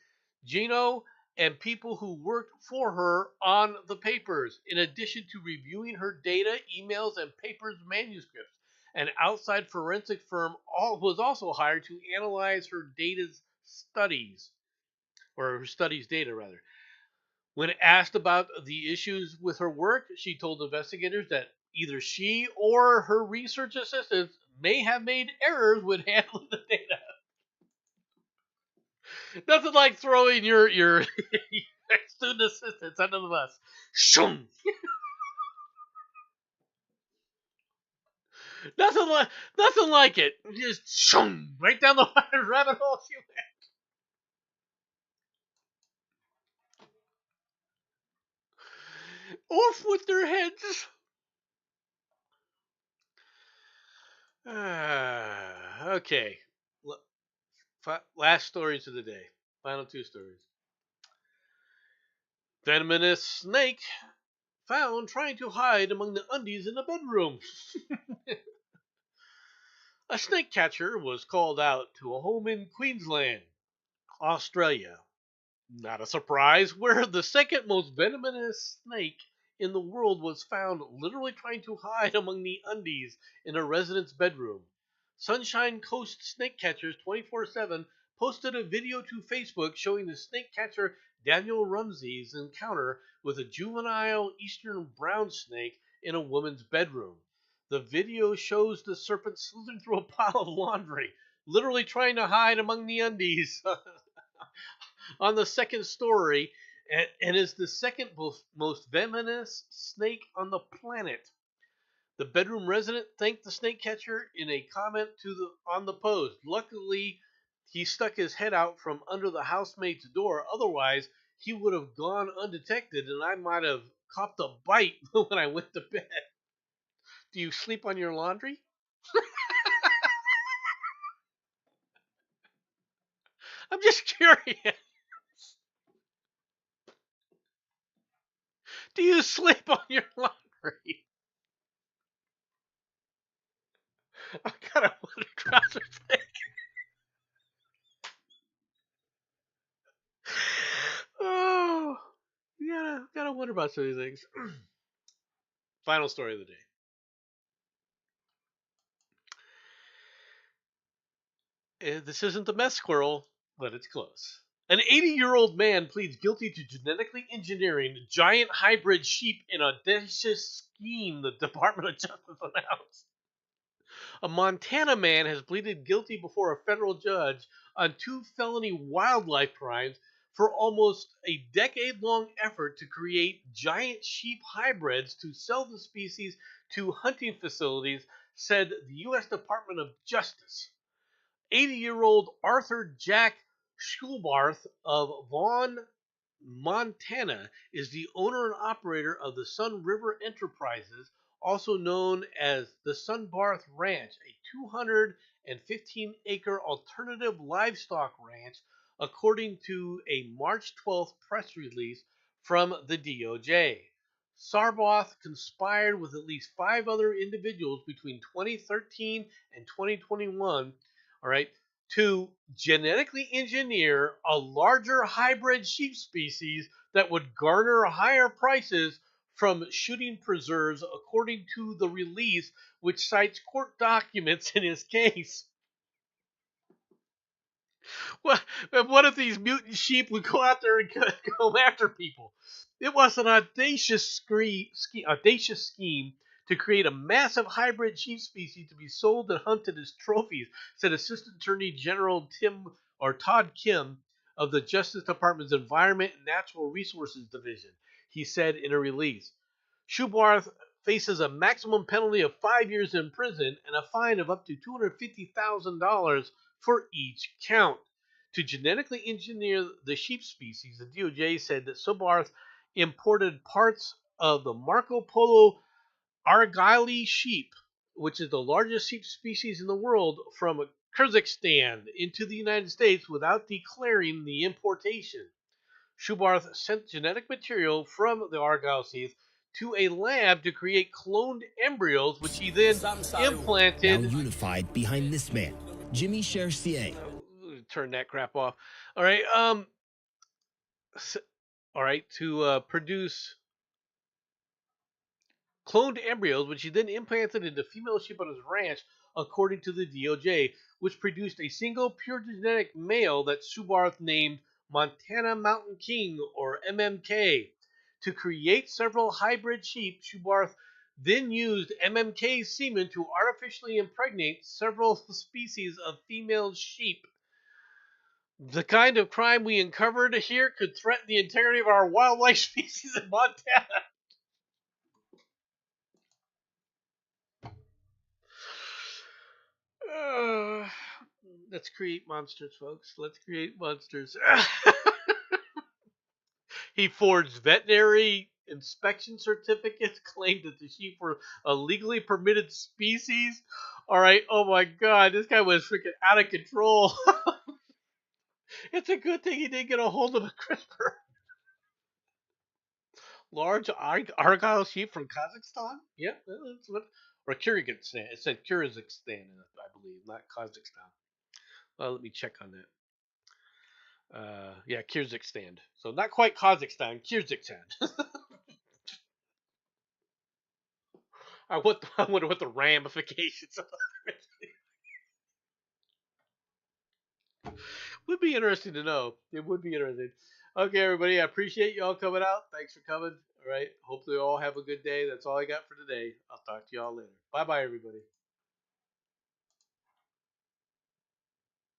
Gino and people who worked for her on the papers, in addition to reviewing her data, emails, and papers manuscripts. An outside forensic firm was also hired to analyze her studies data rather. When asked about the issues with her work, she told investigators that either she or her research assistants may have made errors with handling the data. Nothing like throwing your student assistants under the bus. Shum. Nothing like it. Just shum, right down the rabbit hole she went. Off with their heads. Okay. Last stories of the day. Final 2 stories. Venomous snake found trying to hide among the undies in a bedroom. A snake catcher was called out to a home in Queensland, Australia. Not a surprise, where the second most venomous snake in the world was found literally trying to hide among the undies in a resident's bedroom. Sunshine Coast Snake Catchers 24/7 posted a video to Facebook showing the snake catcher Daniel Rumsey's encounter with a juvenile eastern brown snake in a woman's bedroom. The video shows the serpent slithering through a pile of laundry, literally trying to hide among the undies. On the second story, and is the second most venomous snake on the planet. The bedroom resident thanked the snake catcher in a comment on the post. Luckily, he stuck his head out from under the housemate's door. Otherwise, he would have gone undetected, and I might have copped a bite when I went to bed. Do you sleep on your laundry? I'm just curious. Do you sleep on your laundry? I gotta put a trouser thing. Oh, you gotta wonder about some of these things. Final story of the day. This isn't the mess squirrel, but it's close. An 80-year-old man pleads guilty to genetically engineering giant hybrid sheep in audacious scheme, the Department of Justice announced. A Montana man has pleaded guilty before a federal judge on 2 felony wildlife crimes for almost a decade long effort to create giant sheep hybrids to sell the species to hunting facilities, said the U.S. Department of Justice. 80-year-old Arthur Jack Schulbarth of Vaughn, Montana, is the owner and operator of the Sun River Enterprises, also known as the Sunbarth Ranch, a 215-acre alternative livestock ranch, according to a March 12th press release from the DOJ. Sarboth conspired with at least 5 other individuals between 2013 and 2021, all right, to genetically engineer a larger hybrid sheep species that would garner higher prices from shooting preserves, according to the release, which cites court documents in his case. What if these mutant sheep would go out there and go after people? It was an audacious scheme to create a massive hybrid sheep species to be sold and hunted as trophies, said Assistant Attorney General Todd Kim of the Justice Department's Environment and Natural Resources Division. He said in a release. Schubarth faces a maximum penalty of 5 years in prison and a fine of up to $250,000 for each count. To genetically engineer the sheep species, the DOJ said that Schubarth imported parts of the Marco Polo Argyli sheep, which is the largest sheep species in the world, from Kyrgyzstan into the United States without declaring the importation. Schubarth sent genetic material from the Argyll sheep to a lab to create cloned embryos, which he then implanted. Now unified behind this man, Jimmy Chersier. Turn that crap off. All right. All right. To produce cloned embryos, which he then implanted into female sheep on his ranch, according to the DOJ, which produced a single pure genetic male that Schubarth named Montana Mountain King, or MMK. To create several hybrid sheep, Schubarth then used MMK's semen to artificially impregnate several species of female sheep. The kind of crime we uncovered here could threaten the integrity of our wildlife species in Montana. Let's create monsters, folks. Let's create monsters. He forged veterinary inspection certificates, claimed that the sheep were a legally permitted species. All right. Oh my God, this guy was freaking out of control. It's a good thing he didn't get a hold of a CRISPR. Large Argyle sheep from Kazakhstan? Yep, that's what. Or Kyrgyzstan. It said Kyrgyzstan, I believe, not Kazakhstan. Well, let me check on that. Yeah, Kyrgyzstan. So not quite Kazakhstan, Kyrgyzstan. I wonder what the ramifications of that would be interesting to know. It would be interesting. Okay, everybody, I appreciate y'all coming out. Thanks for coming. All right. Hopefully, you all have a good day. That's all I got for today. I'll talk to y'all later. Bye bye, everybody.